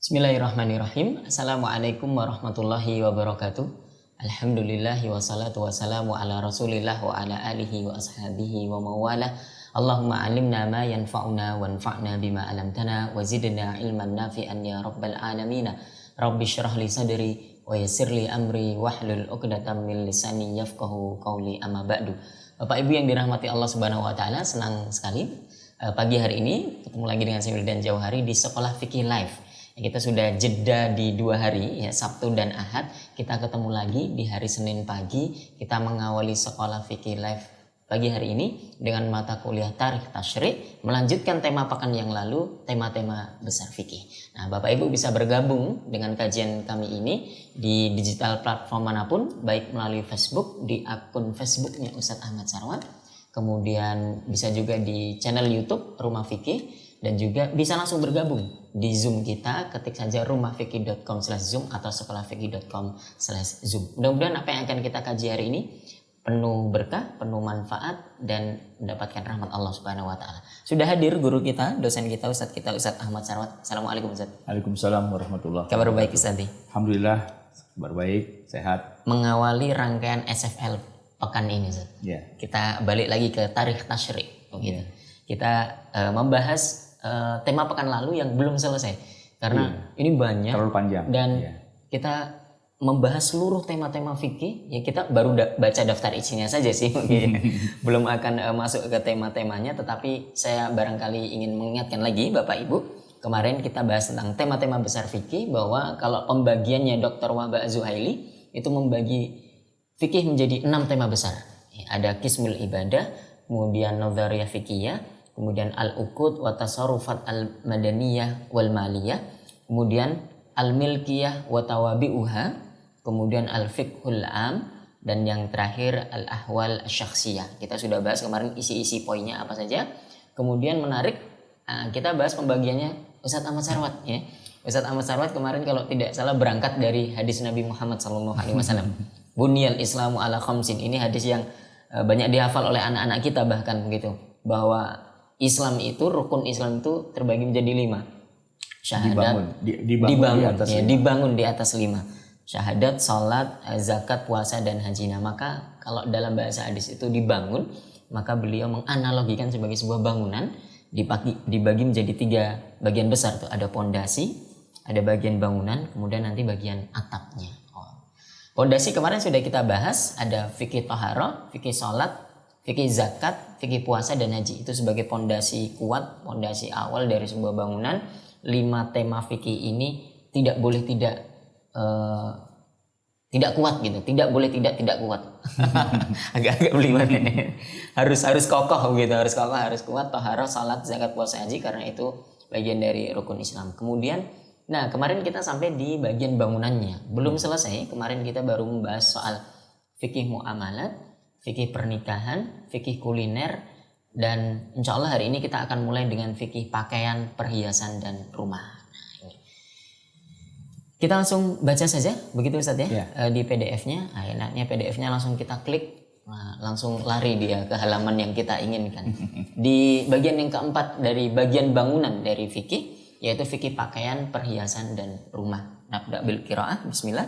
Bismillahirrahmanirrahim. Assalamualaikum warahmatullahi wabarakatuh. Alhamdulillahi wassalatu wassalamu ala rasulillah wa ala alihi wa ashabihi wa mawala. Allahumma alimna ma yanfa'una wanfa'na bima alamtana wa zidna ilman nafi'an ya rabbal alamin. Rabbi syrah li sadri wa yassir li amri wahlul 'uqdatam min lisani yafqahu qawli amma ba'du. Bapak Ibu yang dirahmati Allah Subhanahu wa taala, senang sekali pagi hari ini ketemu lagi dengan saya Wildan Jauhari di Sekolah Fikih Live. Kita sudah jeda di 2 hari, ya, Sabtu dan Ahad. Kita ketemu lagi di hari Senin pagi. Kita mengawali Sekolah Fikih Live pagi hari ini dengan mata kuliah Tarikh Tasyri', melanjutkan tema pekan yang lalu, tema-tema besar fikih. Nah, Bapak Ibu bisa bergabung dengan kajian kami ini di digital platform manapun, baik melalui Facebook di akun Facebooknya Ustadz Ahmad Sarwan, kemudian bisa juga di channel YouTube Rumah Fikih, dan juga bisa langsung bergabung di Zoom kita, ketik saja rumahfikih.com/zoom atau sekolahfikih.com/zoom. Mudah-mudahan apa yang akan kita kaji hari ini penuh berkah, penuh manfaat, dan mendapatkan rahmat Allah Subhanahu wa taala. Sudah hadir guru kita, dosen kita, Ustadz Ahmad Sarwat. Assalamualaikum Ustadz. Waalaikumsalam warahmatullahi wabarakatuh. Kabar baik Ustadz? Alhamdulillah, kabar baik, sehat. Mengawali rangkaian SFL pekan ini Ustadz. Ya. Kita balik lagi ke Tarikh Tasyri'. Gitu. Kita membahas tema pekan lalu yang belum selesai karena ini banyak terlalu panjang dan kita membahas seluruh tema-tema fikih, ya kita baru baca daftar isinya saja sih belum akan masuk ke tema-temanya, tetapi saya barangkali ingin mengingatkan lagi Bapak Ibu, kemarin kita bahas tentang tema-tema besar fikih, bahwa kalau pembagiannya Dr. Wahba Az-Zuhaili itu membagi fikih menjadi 6 tema besar. Ada Qismul Ibadah, kemudian Nadhariyah Fikihiyah, kemudian al-uqud wa tasarrufat al-madaniyah wal maliyah, kemudian al-milkiyah wa tawabi'uha, kemudian al-fiqhul am, dan yang terakhir al-ahwal syakhsiyah. Kita sudah bahas kemarin isi-isi poinnya apa saja. Kemudian menarik, kita bahas pembagiannya Ustadz Ahmad Sarwat, ya. Ustadz Ahmad Sarwat kemarin kalau tidak salah berangkat dari hadis Nabi Muhammad SAW. Bunyal Islamu ala khamsin. Ini hadis yang banyak dihafal oleh anak-anak kita bahkan begitu, bahwa Islam itu, rukun Islam itu terbagi menjadi 5. Syahadat, dibangun di atas 5. Syahadat, salat, zakat, puasa, dan haji. Nah, maka kalau dalam bahasa hadis itu dibangun, maka beliau menganalogikan sebagai sebuah bangunan dibagi menjadi 3 bagian besar tuh. Ada pondasi, ada bagian bangunan, kemudian nanti bagian atapnya. Pondasi kemarin sudah kita bahas, ada fikih taharah, fikih salat, fikih zakat, fikih puasa, dan haji. Itu sebagai pondasi kuat, pondasi awal dari sebuah bangunan. 5 tema fikih ini tidak boleh tidak kuat gitu. Tidak boleh tidak kuat. Agak-agak beliwan ya. Harus kokoh gitu, harus kuat, taharah, salat, zakat, puasa, haji, karena itu bagian dari rukun Islam. Kemudian, nah kemarin kita sampai di bagian bangunannya. Belum selesai, kemarin kita baru membahas soal fikih muamalat, fikih pernikahan, fikih kuliner, dan insya Allah hari ini kita akan mulai dengan fikih pakaian, perhiasan, dan rumah. Nah, ini. Kita langsung baca saja, begitu Ustadz ya, di PDF-nya. Nah, enaknya PDF-nya langsung kita klik, langsung lari dia ke halaman yang kita inginkan. Di bagian yang keempat dari bagian bangunan dari fikih, yaitu fikih pakaian, perhiasan, dan rumah. Nabda bil qiraah, bismillah.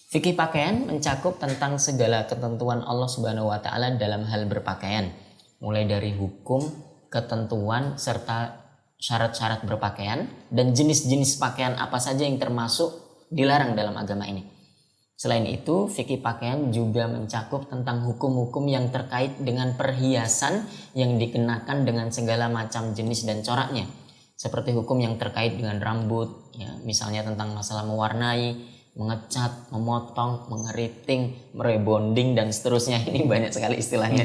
Fikih pakaian mencakup tentang segala ketentuan Allah Subhanahu wa taala dalam hal berpakaian, mulai dari hukum, ketentuan, serta syarat-syarat berpakaian, dan jenis-jenis pakaian apa saja yang termasuk dilarang dalam agama ini. Selain itu, fikih pakaian juga mencakup tentang hukum-hukum yang terkait dengan perhiasan yang dikenakan dengan segala macam jenis dan coraknya, seperti hukum yang terkait dengan rambut, ya, misalnya tentang masalah mewarnai, mengecat, memotong, mengeriting, merebonding, dan seterusnya. Ini banyak sekali istilahnya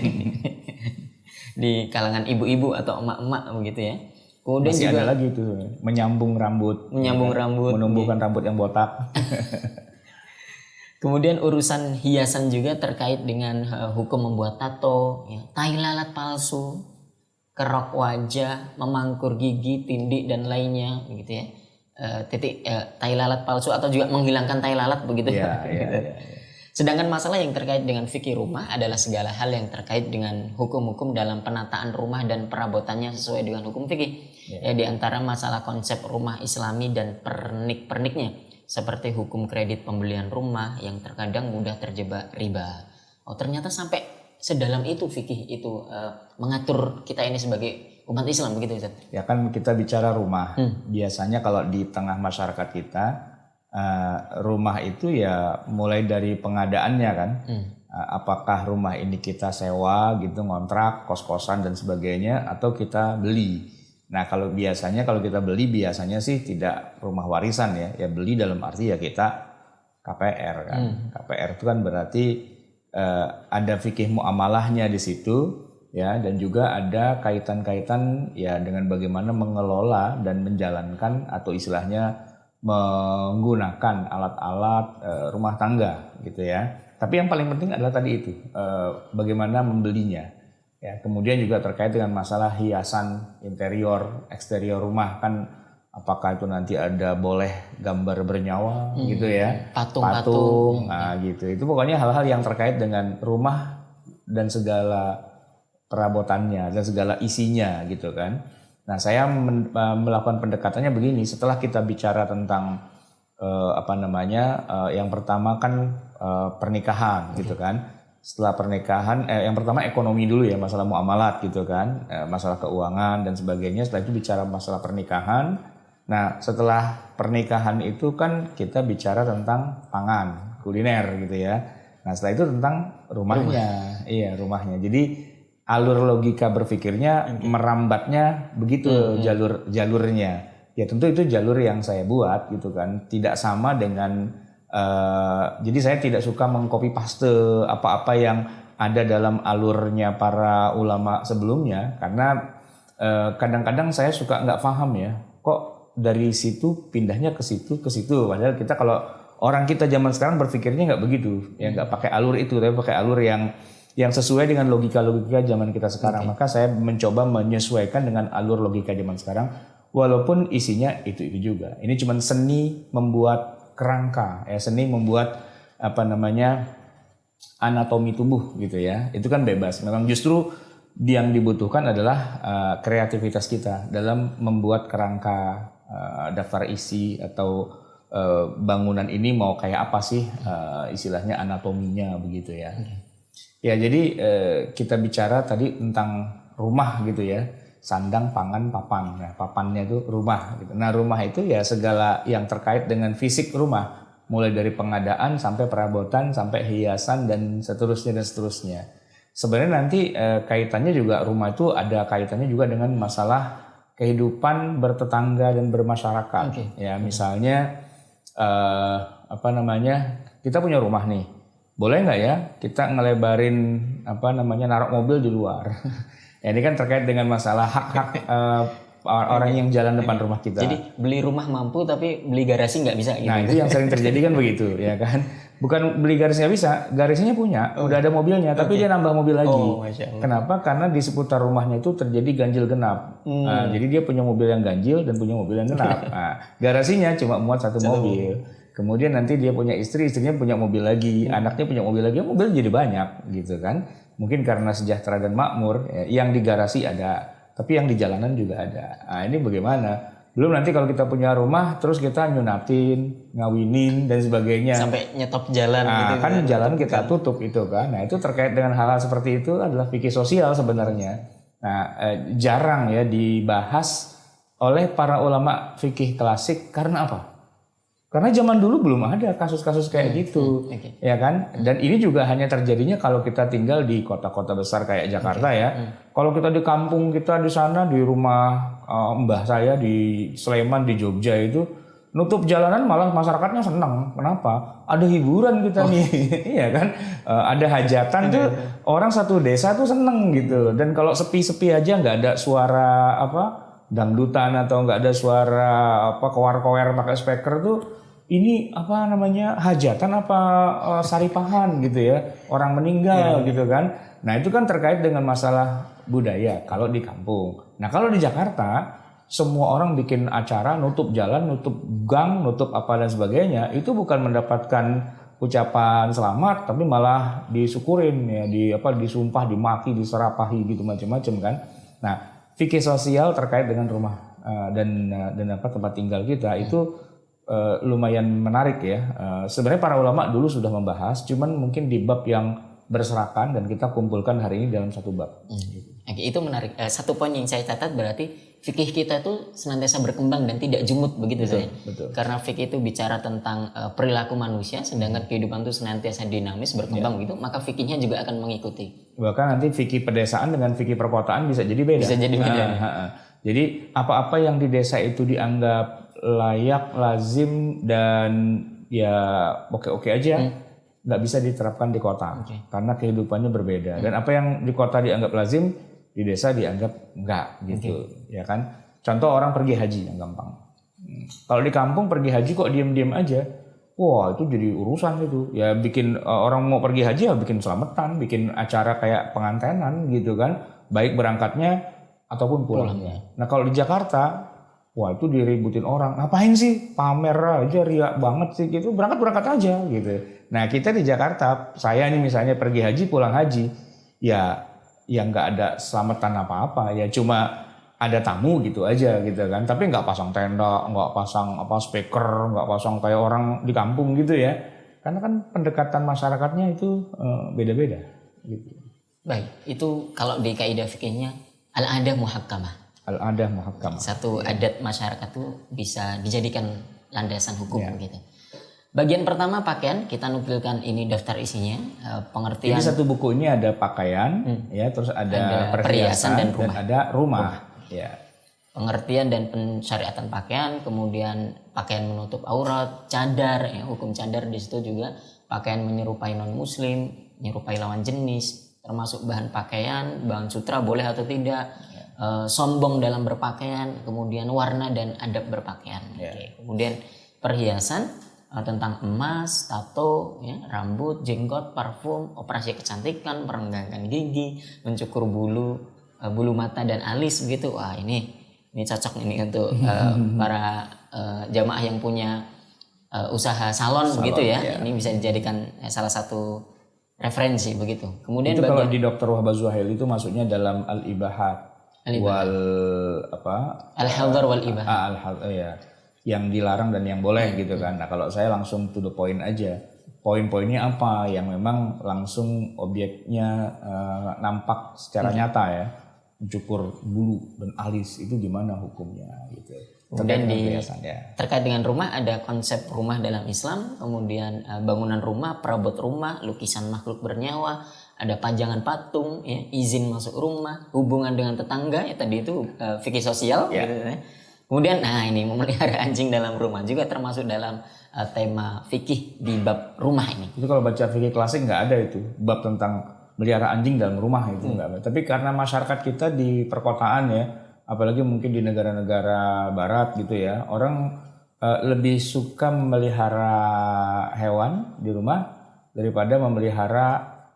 di kalangan ibu-ibu atau emak-emak begitu ya. Kemudian masih juga ada lagi itu menyambung rambut, menumbuhkan rambut yang botak. Kemudian urusan hiasan juga terkait dengan hukum membuat tato, ya, tai lalat palsu, kerok wajah, memangkur gigi, tindik, dan lainnya begitu ya. Tai lalat palsu atau juga menghilangkan tai lalat begitu ya. Sedangkan masalah yang terkait dengan fikih rumah adalah segala hal yang terkait dengan hukum-hukum dalam penataan rumah dan perabotannya sesuai dengan hukum fikih. Ya, di antara masalah konsep rumah Islami dan pernik-perniknya seperti hukum kredit pembelian rumah yang terkadang mudah terjebak riba. Oh, ternyata sampai sedalam itu fikih itu mengatur kita ini sebagai umat Islam begitu, Ustaz. Ya kan kita bicara rumah. Biasanya kalau di tengah masyarakat kita rumah itu ya mulai dari pengadaannya kan. Apakah rumah ini kita sewa gitu, ngontrak, kos-kosan dan sebagainya, atau kita beli. Nah kalau kita beli biasanya sih tidak rumah warisan ya beli dalam arti ya kita KPR kan. KPR itu kan berarti ada fikih muamalahnya di situ ya, dan juga ada kaitan-kaitan ya dengan bagaimana mengelola dan menjalankan atau istilahnya menggunakan alat-alat rumah tangga gitu ya. Tapi yang paling penting adalah tadi itu bagaimana membelinya. Ya, kemudian juga terkait dengan masalah hiasan interior, eksterior rumah kan, apakah itu nanti ada boleh gambar bernyawa gitu ya, patung, nah gitu. Itu pokoknya hal-hal yang terkait dengan rumah dan segala perabotannya dan segala isinya gitu kan. Nah saya melakukan pendekatannya begini, setelah kita bicara tentang yang pertama kan pernikahan gitu kan. Setelah pernikahan yang pertama ekonomi dulu ya, masalah muamalat gitu kan, masalah keuangan dan sebagainya. Setelah itu bicara masalah pernikahan. Nah setelah pernikahan itu kan kita bicara tentang pangan, kuliner gitu ya. Nah setelah itu tentang rumahnya. Iya rumahnya. Jadi alur logika berpikirnya merambatnya begitu jalurnya. Ya tentu itu jalur yang saya buat gitu kan, tidak sama dengan jadi saya tidak suka mengcopy paste apa-apa yang ada dalam alurnya para ulama sebelumnya, karena kadang-kadang saya suka nggak paham ya, kok dari situ pindahnya ke situ, padahal kita kalau orang kita zaman sekarang berpikirnya nggak begitu ya, nggak pakai alur itu tapi pakai alur yang sesuai dengan logika zaman kita sekarang. Maka saya mencoba menyesuaikan dengan alur logika zaman sekarang. Walaupun isinya itu juga. Ini cuma seni membuat kerangka, seni membuat anatomi tubuh gitu ya. Itu kan bebas. Memang justru yang dibutuhkan adalah kreativitas kita dalam membuat kerangka daftar isi atau bangunan ini mau kayak apa sih istilahnya anatominya begitu ya. Ya jadi kita bicara tadi tentang rumah gitu ya. Sandang, pangan, papan. Nah, papannya itu rumah gitu. Nah, rumah itu ya segala yang terkait dengan fisik rumah, mulai dari pengadaan sampai perabotan sampai hiasan dan seterusnya. Sebenarnya nanti kaitannya juga rumah itu ada kaitannya juga dengan masalah kehidupan bertetangga dan bermasyarakat. Ya, misalnya kita punya rumah nih. Boleh nggak ya kita ngelebarin naruh mobil di luar? Ya, ini kan terkait dengan masalah hak-hak orang yang jalan depan rumah kita. Jadi beli rumah mampu tapi beli garasi nggak bisa gitu. Nah itu yang sering terjadi kan begitu ya kan. Bukan beli garasi nggak bisa, garasinya punya, udah ada mobilnya, tapi dia nambah mobil lagi. Kenapa? Karena di seputar rumahnya itu terjadi ganjil genap. Nah, jadi dia punya mobil yang ganjil dan punya mobil yang genap. Nah, garasinya cuma muat satu mobil. Kemudian nanti dia punya istri, istrinya punya mobil lagi, anaknya punya mobil lagi, mobil jadi banyak gitu kan. Mungkin karena sejahtera dan makmur, yang di garasi ada, tapi yang di jalanan juga ada. Nah ini bagaimana? Belum nanti kalau kita punya rumah, terus kita nyunatin, ngawinin dan sebagainya. Sampai nyetop jalan gitu. Kan jalan kita tutup itu kan. Nah itu terkait dengan hal-hal seperti itu adalah fikih sosial sebenarnya. Nah jarang ya dibahas oleh para ulama fikih klasik. Karena apa? Karena zaman dulu belum ada kasus-kasus kayak gitu, ya kan? Dan ini juga hanya terjadinya kalau kita tinggal di kota-kota besar kayak Jakarta ya. Kalau kita di kampung kita di sana, di rumah mbah saya di Sleman, di Jogja itu, nutup jalanan malah masyarakatnya senang. Kenapa? Ada hiburan kita nih, iya kan? Ada hajatan tuh, orang satu desa tuh seneng gitu. Dan kalau sepi-sepi aja nggak ada suara dangdutan atau nggak ada suara kower-kower pakai speaker tuh, ini hajatan saripahan gitu ya, orang meninggal gitu kan. Nah itu kan terkait dengan masalah budaya kalau di kampung. Nah kalau di Jakarta semua orang bikin acara, nutup jalan, nutup gang, nutup apa dan sebagainya, itu bukan mendapatkan ucapan selamat tapi malah disyukurin ya, disumpah, dimaki, diserapahi gitu macam-macam kan. Nah fikih sosial terkait dengan rumah dan tempat tinggal kita itu lumayan menarik ya. Sebenarnya para ulama dulu sudah membahas, cuman mungkin di bab yang berserakan dan kita kumpulkan hari ini dalam satu bab. Oke, itu menarik. Satu poin yang saya catat berarti fikih kita itu senantiasa berkembang dan tidak jumut begitu saya. Betul. Karena fikih itu bicara tentang perilaku manusia, sedangkan kehidupan itu senantiasa dinamis berkembang begitu, maka fikihnya juga akan mengikuti. Bahkan nanti fikih pedesaan dengan fikih perkotaan bisa jadi beda. Bisa jadi beda. Jadi apa-apa yang di desa itu dianggap layak, lazim dan ya oke-oke aja, nggak bisa diterapkan di kota karena kehidupannya berbeda. Dan apa yang di kota dianggap lazim, di desa dianggap enggak gitu, ya kan? Contoh orang pergi haji yang gampang. Kalau di kampung pergi haji kok diam-diam aja, wah itu jadi urusan itu. Ya bikin orang mau pergi haji ya bikin selamatan, bikin acara kayak pengantenan gitu kan, baik berangkatnya ataupun pulangnya. Nah kalau di Jakarta, wah itu diributin orang, ngapain sih pamer aja, riak banget sih gitu, berangkat aja gitu. Nah kita di Jakarta, saya nih misalnya pergi haji pulang haji, ya nggak ada selamatan apa-apa, ya cuma ada tamu gitu aja gitu kan, tapi nggak pasang tenda, nggak pasang speaker, nggak pasang kayak orang di kampung gitu ya, karena kan pendekatan masyarakatnya itu beda-beda gitu. Baik, itu kalau di kaidah fikihnya al-adah muhakkamah. Al-adah muhakkamah. Satu adat masyarakat itu bisa dijadikan landasan hukum gitu. Bagian pertama pakaian, kita nukilkan ini daftar isinya, pengertian. Jadi satu buku ini ada pakaian, ya, terus ada perhiasan dan ada rumah. Ya. Pengertian dan pensyariatan pakaian, kemudian pakaian menutup aurat, cadar, ya, hukum cadar di situ juga, pakaian menyerupai non muslim, menyerupai lawan jenis, termasuk bahan pakaian, bahan sutra boleh atau tidak, sombong dalam berpakaian, kemudian warna dan adab berpakaian. Oke. Kemudian perhiasan tentang emas, tato, ya, rambut, jenggot, parfum, operasi kecantikan, perenggangan gigi, mencukur bulu mata dan alis begitu. Wah ini cocok ini untuk para jamaah yang punya usaha salon begitu ya. Ini bisa dijadikan salah satu referensi begitu. Kemudian itu kalau di Dr. Wahbah Zuhail itu maksudnya dalam al-ibahat wal al-hadar wal ibahat. Ya. Yang dilarang dan yang boleh gitu kan. Nah kalau saya langsung to the point aja. Poin-poinnya apa yang memang langsung objeknya nampak secara nyata ya. Mencukur bulu dan alis itu gimana hukumnya gitu. Kemudian terkait dengan rumah ada konsep rumah dalam Islam. Kemudian bangunan rumah, perabot rumah, lukisan makhluk bernyawa, ada pajangan patung, ya, izin masuk rumah, hubungan dengan tetangga, ya tadi itu fikih sosial gitu ya. Kemudian ini memelihara anjing dalam rumah juga termasuk dalam tema fikih di bab rumah ini. Itu kalau baca fikih klasik nggak ada itu bab tentang melihara anjing dalam rumah itu nggak ada. Tapi karena masyarakat kita di perkotaan ya, apalagi mungkin di negara-negara barat gitu ya, orang lebih suka memelihara hewan di rumah daripada memelihara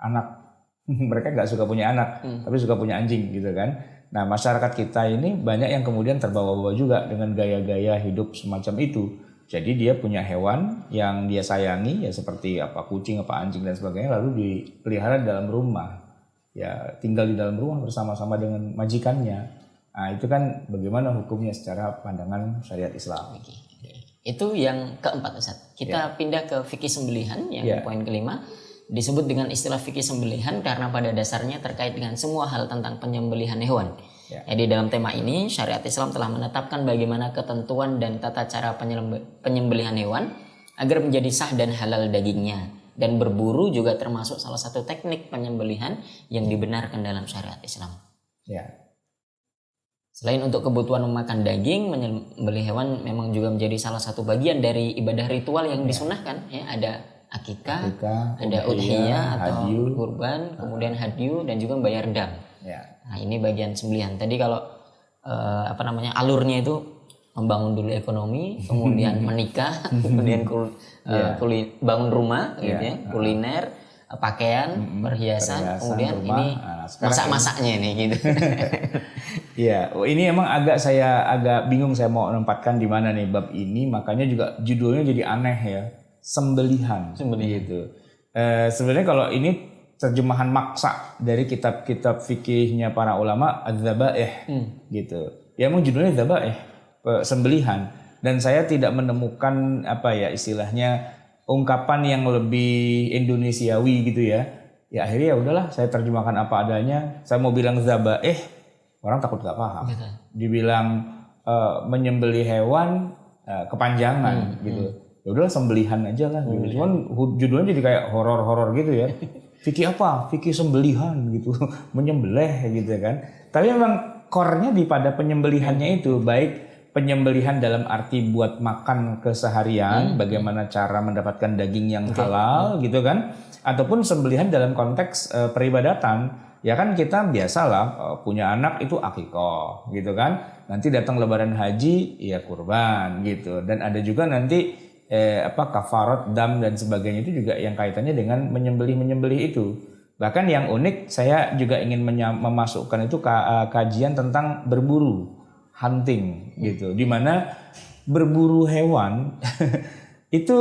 anak. Mereka nggak suka punya anak, tapi suka punya anjing gitu kan. Nah masyarakat kita ini banyak yang kemudian terbawa-bawa juga dengan gaya-gaya hidup semacam itu. Jadi dia punya hewan yang dia sayangi ya seperti kucing, anjing dan sebagainya, lalu dipelihara di dalam rumah. Ya tinggal di dalam rumah bersama-sama dengan majikannya. Nah itu kan bagaimana hukumnya secara pandangan syariat Islam. Itu yang keempat Ustaz. Kita pindah ke fikih sembelihan yang poin kelima. Disebut dengan istilah fikih sembelihan karena pada dasarnya terkait dengan semua hal tentang penyembelihan hewan. Jadi dalam tema ini syariat Islam telah menetapkan bagaimana ketentuan dan tata cara penyembelihan hewan agar menjadi sah dan halal dagingnya. Dan berburu juga termasuk salah satu teknik penyembelihan yang dibenarkan dalam syariat Islam. Selain untuk kebutuhan memakan daging, menyembelih hewan memang juga menjadi salah satu bagian dari ibadah ritual yang disunahkan. Ya, ada akikah, ada udhiyah atau kurban, kemudian hadyu dan juga membayar dam. Nah ini bagian sembelihan. Tadi kalau alurnya itu membangun dulu ekonomi, kemudian menikah, kemudian bangun rumah, gitu ya, kuliner, pakaian, perhiasan, kemudian rumah, ini masak-masaknya nih gitu. Iya, ini emang saya agak bingung saya mau menempatkan di mana nih bab ini, makanya juga judulnya jadi aneh ya. Sembelihan gitu. Sebenarnya kalau ini terjemahan maksa dari kitab-kitab fikihnya para ulama az-zabaih gitu. Ya emang judulnya zabaih. sembelihan, dan saya tidak menemukan istilahnya ungkapan yang lebih Indonesiawi gitu ya. Ya akhirnya ya udahlah, saya terjemahkan apa adanya. Saya mau bilang zabaih, orang takut gak paham. Gitu. Dibilang menyembelih hewan kepanjangan gitu. Ya udahlah sembelihan aja lah gitu. Cuman judulnya jadi kayak horor-horor gitu ya. Fikih apa? Fikih sembelihan gitu. Menyembelih gitu kan. Tapi memang core-nya pada penyembelihannya itu, baik penyembelihan dalam arti buat makan keseharian, bagaimana cara mendapatkan daging yang halal gitu kan, ataupun sembelihan dalam konteks peribadatan. Ya kan kita biasalah punya anak itu akikah gitu kan, nanti datang lebaran haji ya kurban gitu, dan ada juga nanti kafarat dam dan sebagainya, itu juga yang kaitannya dengan menyembelih itu. Bahkan yang unik, saya juga ingin memasukkan itu kajian tentang berburu, hunting gitu, dimana berburu hewan itu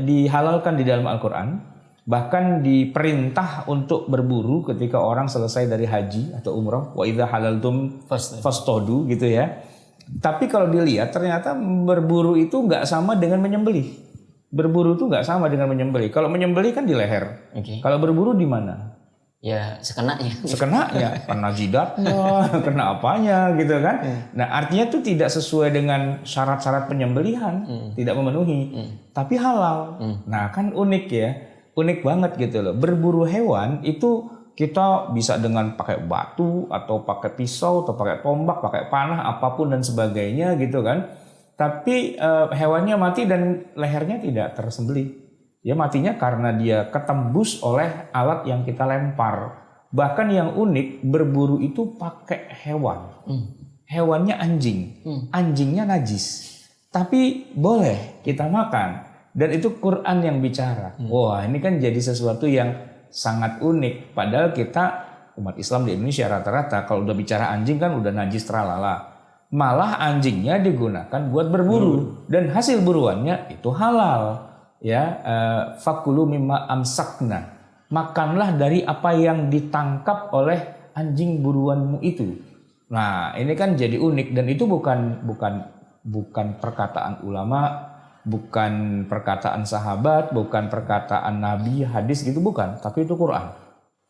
dihalalkan di dalam Al-Quran. Bahkan diperintah untuk berburu ketika orang selesai dari haji atau umrah, wa idza halaltum fastodu gitu ya. Tapi kalau dilihat ternyata berburu itu nggak sama dengan menyembelih. Berburu itu nggak sama dengan menyembelih. Kalau menyembelih kan di leher. Kalau berburu di mana? Ya sekenanya. Sekenanya, kena jidatnya, kena apanya gitu kan. Nah artinya itu tidak sesuai dengan syarat-syarat penyembelihan, tidak memenuhi, tapi halal. Nah kan unik ya. Unik banget gitu loh. Berburu hewan itu kita bisa dengan pakai batu atau pakai pisau atau pakai tombak, pakai panah, apapun dan sebagainya gitu kan. Tapi hewannya mati dan lehernya tidak tersembelih. Dia matinya karena dia ketembus oleh alat yang kita lempar. Bahkan yang unik, berburu itu pakai hewan. Hewannya anjing. Anjingnya najis. Tapi boleh kita makan. Dan itu Quran yang bicara. Wah, ini kan jadi sesuatu yang sangat unik. Padahal kita umat Islam di Indonesia rata-rata kalau udah bicara anjing kan udah najis tralala. Malah anjingnya digunakan buat berburu dan hasil buruannya itu halal. Ya, fakulu mimma amsakna. Makanlah dari apa yang ditangkap oleh anjing buruanmu itu. Nah, ini kan jadi unik, dan itu bukan perkataan ulama, bukan perkataan sahabat, bukan perkataan nabi, hadis gitu, bukan, tapi itu Quran.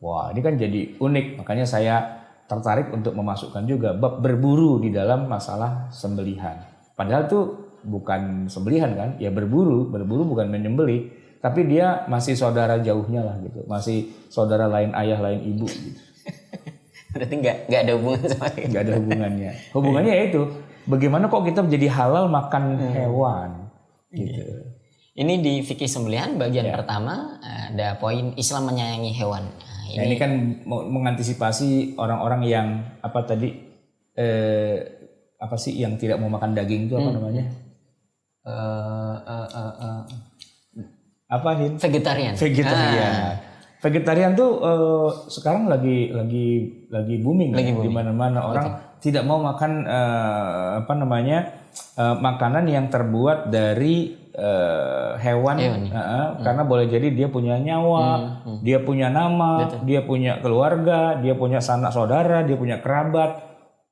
Wah, ini kan jadi unik, makanya saya tertarik untuk memasukkan juga bab berburu di dalam masalah sembelihan. Padahal itu bukan sembelihan kan, ya berburu bukan menyembelih, tapi dia masih saudara jauhnya lah gitu, masih saudara lain ayah lain ibu gitu. Berarti nggak ada hubungan sama itu. Nggak ada hubungannya. Hubungannya yaitu bagaimana kok kita menjadi halal makan hewan. Gitu. Ini di fikih sembelihan bagian pertama ada poin Islam menyayangi hewan. Nah, ini kan mengantisipasi orang-orang yang yang tidak mau makan daging itu apa namanya? Vegetarian. Vegetarian tuh sekarang lagi booming, di mana-mana orang tidak mau makan makanan yang terbuat dari hewan. Karena boleh jadi dia punya nyawa, dia punya nama, dia punya keluarga, dia punya sanak saudara, dia punya kerabat.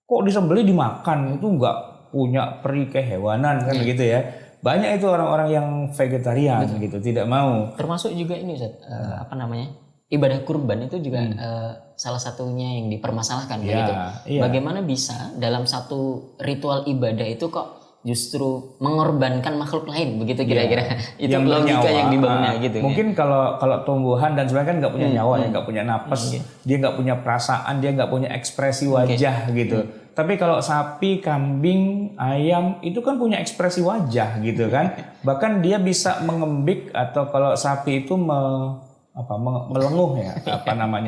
Kok disembelih dimakan, itu nggak punya peri kehewanan kan gitu ya. Banyak itu orang-orang yang vegetarian gitu, tidak mau. Termasuk juga ini Ustaz, ibadah kurban itu juga salah satunya yang dipermasalahkan begitu. Iya. Bagaimana bisa dalam satu ritual ibadah itu kok justru mengorbankan makhluk lain begitu kira-kira? Itu yang logika yang dibangunnya gitu. Mungkin kalau tumbuhan dan sebagainya kan nggak punya nyawa, ya nggak punya napas, dia nggak punya perasaan, dia nggak punya ekspresi wajah gitu. Tapi kalau sapi, kambing, ayam itu kan punya ekspresi wajah gitu kan. Bahkan dia bisa mengembik, atau kalau sapi itu melenguh ya,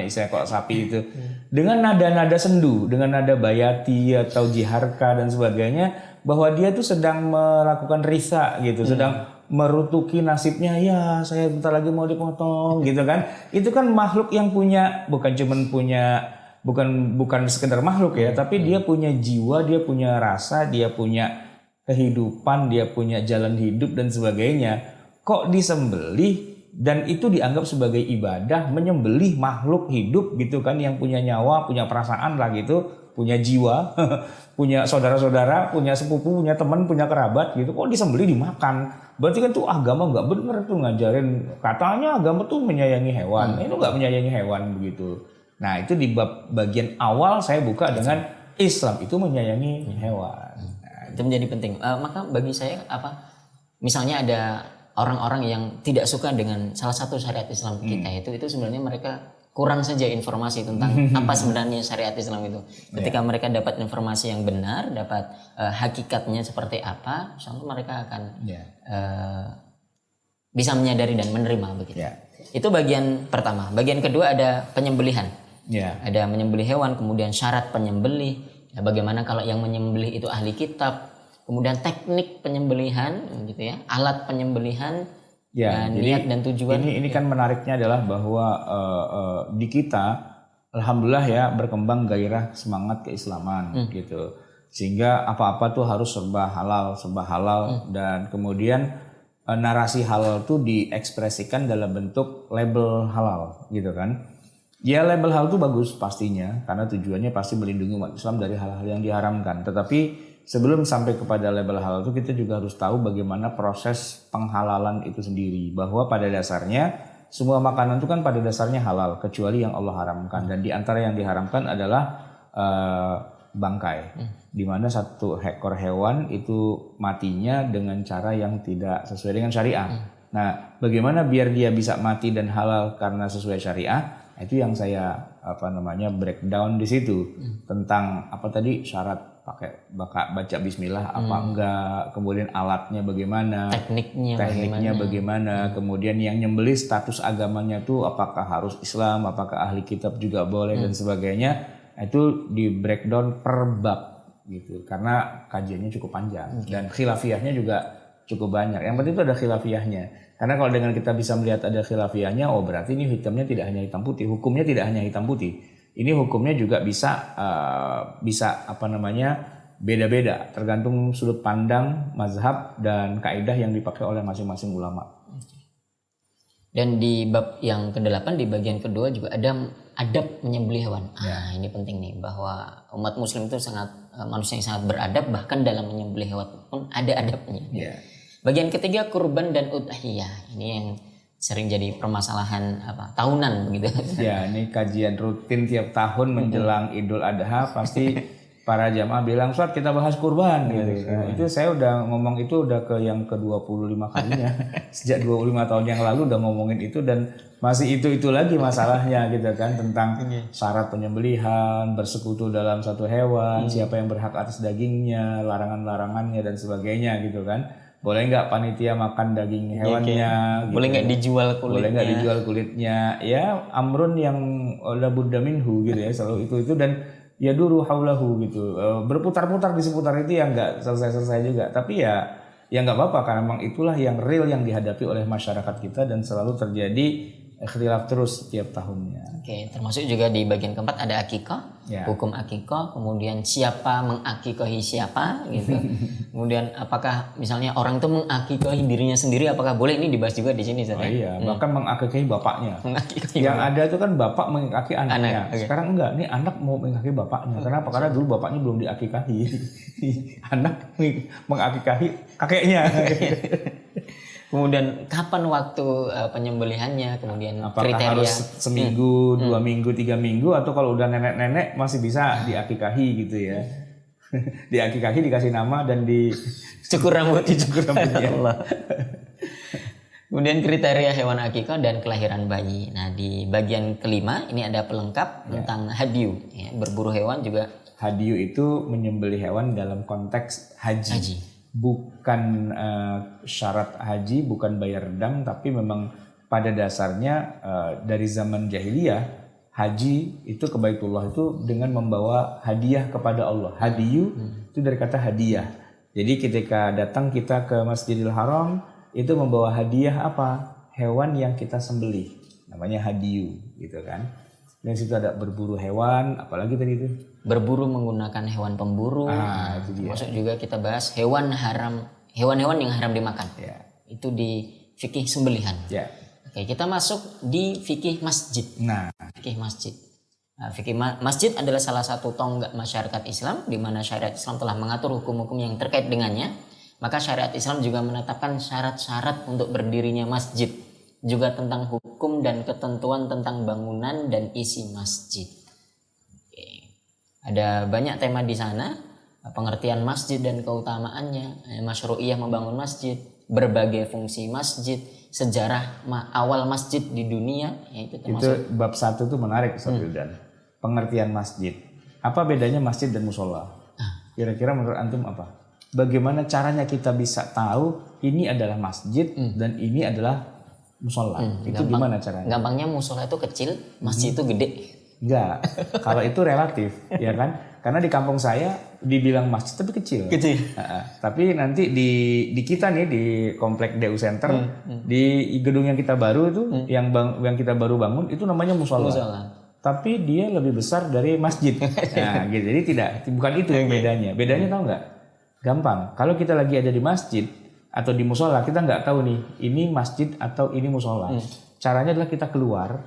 istilah kalau sapi itu dengan nada-nada sendu, dengan nada bayati atau jiharka dan sebagainya, bahwa dia tuh sedang melakukan risa gitu, sedang merutuki nasibnya, ya saya bentar lagi mau dipotong gitu kan. Itu kan makhluk yang punya, bukan sekedar makhluk ya, tapi dia punya jiwa, dia punya rasa, dia punya kehidupan, dia punya jalan hidup dan sebagainya. Kok disembelih dan itu dianggap sebagai ibadah, menyembelih makhluk hidup gitu kan, yang punya nyawa, punya perasaan lah gitu, punya jiwa, punya saudara-saudara, punya sepupu, punya teman, punya kerabat gitu, kok disembelih dimakan. Berarti kan tuh agama nggak bener tuh ngajarin, katanya agama tuh menyayangi hewan, itu nggak menyayangi hewan begitu. Nah itu di bab bagian awal saya buka dengan Islam itu menyayangi hewan. Itu menjadi penting. Maka bagi saya misalnya ada orang-orang yang tidak suka dengan salah satu syariat Islam kita itu sebenarnya mereka kurang saja informasi tentang apa sebenarnya syariat Islam itu. Ketika mereka dapat informasi yang benar, dapat hakikatnya seperti apa, insya Allah mereka akan bisa menyadari dan menerima begitu. Itu bagian pertama. Bagian kedua ada penyembelihan. Ada menyembelih hewan, kemudian syarat penyembelih. Bagaimana kalau yang menyembelih itu ahli kitab? Kemudian teknik penyembelihan, gitu ya, alat penyembelihan, dan niat dan tujuan. Ini kan menariknya adalah bahwa di kita, alhamdulillah ya, berkembang gairah semangat keislaman gitu, sehingga apa-apa tuh harus serba halal, dan kemudian narasi halal tuh diekspresikan dalam bentuk label halal, gitu kan. Ya label halal itu bagus pastinya, karena tujuannya pasti melindungi umat Islam dari hal-hal yang diharamkan. Tetapi sebelum sampai kepada label halal itu kita juga harus tahu bagaimana proses penghalalan itu sendiri. Bahwa pada dasarnya semua makanan itu kan pada dasarnya halal kecuali yang Allah haramkan. Dan di antara yang diharamkan adalah bangkai. Di mana satu ekor hewan itu matinya dengan cara yang tidak sesuai dengan syariah. Nah, bagaimana biar dia bisa mati dan halal karena sesuai syariah? Itu yang saya breakdown di situ tentang apa tadi syarat pakai baca bismillah apa enggak, kemudian alatnya bagaimana, tekniknya bagaimana, kemudian yang nyembelih status agamanya tuh apakah harus Islam, apakah ahli kitab juga boleh dan sebagainya. Itu di breakdown per bab gitu karena kajiannya cukup panjang dan khilafiyahnya juga cukup banyak. Yang penting itu ada khilafiyahnya. Karena kalau dengan kita bisa melihat ada khilafiyahnya, oh berarti ini hitamnya tidak hanya hitam putih, hukumnya tidak hanya hitam putih. Ini hukumnya juga bisa beda-beda tergantung sudut pandang, mazhab dan kaidah yang dipakai oleh masing-masing ulama. Dan di bab yang ke-8 di bagian kedua juga ada adab menyembelih hewan. Ini penting nih bahwa umat muslim itu manusia yang sangat beradab, bahkan dalam menyembelih hewan pun ada adabnya. Bagian ketiga kurban dan udhiyah. Ini yang sering jadi permasalahan tahunan begitu. Ya, ini kajian rutin tiap tahun menjelang Idul Adha pasti para jamaah bilang, "Ustaz, kita bahas kurban." gitu. Nah, itu saya udah ngomong itu udah ke yang ke-25 kalinya. Sejak 25 tahun yang lalu udah ngomongin itu dan masih itu lagi masalahnya gitu kan, tentang syarat penyembelihan, bersekutu dalam satu hewan, siapa yang berhak atas dagingnya, larangan-larangannya dan sebagainya gitu kan. Boleh nggak panitia makan daging hewannya? Gitu. Boleh nggak dijual kulitnya? Boleh nggak dijual kulitnya? Ya amrun yang la budda minhu gitu ya, selalu itu dan ya duru haulahu gitu. Berputar-putar di seputar itu yang nggak selesai-selesai juga. Tapi ya nggak apa-apa karena memang itulah yang real yang dihadapi oleh masyarakat kita dan selalu terjadi ikhtilaf terus setiap tahunnya. Oke, termasuk juga di bagian keempat ada akikah, hukum akikah, kemudian siapa mengakikahi siapa gitu. Kemudian apakah misalnya orang itu mengakikahi dirinya sendiri, apakah boleh, ini dibahas juga di sini Ustaz. Iya, bahkan mengakikahi bapaknya. Yang ada itu kan bapak mengakikahi anaknya. Sekarang enggak, nih anak mau mengakikahi bapaknya. Kenapa? Karena dulu bapaknya belum diakikahi. Anak mengakikahi kakeknya. Kemudian kapan waktu penyembelihannya, kemudian apakah kriteria harus seminggu, 2 minggu, 3 minggu, atau kalau udah nenek-nenek masih bisa diakikahi gitu ya. Diakikahi, dikasih nama dan dicukur rambutnya. Allah. Kemudian kriteria hewan akikah dan kelahiran bayi. Nah di bagian kelima ini ada pelengkap tentang hadiyu, berburu hewan juga. Hadiyu itu menyembelih hewan dalam konteks haji. Bukan syarat haji, bukan bayar dam, tapi memang pada dasarnya dari zaman jahiliyah haji itu ke Baitullah itu dengan membawa hadiah kepada Allah. Hadiyu itu dari kata hadiah. Jadi ketika datang kita ke Masjidil Haram itu membawa hadiah apa? Hewan yang kita sembelih. Namanya hadiyu gitu kan. Dan situ ada berburu hewan, apalagi tadi itu? Berburu menggunakan hewan pemburu. Itu dia. Masuk juga kita bahas hewan-hewan yang haram dimakan. Itu di fikih sembelihan. Oke, kita masuk di fikih masjid. Nah, Fikih masjid. Nah, masjid adalah salah satu tonggak masyarakat Islam di mana syariat Islam telah mengatur hukum-hukum yang terkait dengannya. Maka syariat Islam juga menetapkan syarat-syarat untuk berdirinya masjid, juga tentang hukum dan ketentuan tentang bangunan dan isi masjid. Oke. Ada banyak tema di sana, pengertian masjid dan keutamaannya, masyru'iyah membangun masjid, berbagai fungsi masjid, sejarah awal masjid di dunia, yaitu termasuk itu bab 1 tuh menarik Ustaz Wildan. Pengertian masjid. Apa bedanya masjid dan musola? Kira-kira menurut antum apa? Bagaimana caranya kita bisa tahu ini adalah masjid dan ini adalah musola? Itu gimana caranya? Gampangnya musola itu kecil, masjid itu gede. Enggak, kalau itu relatif, ya kan? Karena di kampung saya dibilang masjid tapi kecil. Kecil. Tapi nanti di kita nih di komplek DU Center, di gedung yang kita baru itu, yang kita baru bangun itu namanya musola. Tapi dia lebih besar dari masjid. Nah, gitu. Jadi bukan itu yang bedanya. Bedanya tahu nggak? Gampang. Kalau kita lagi ada di masjid atau di musola, kita nggak tahu nih ini masjid atau ini musola. Caranya adalah kita keluar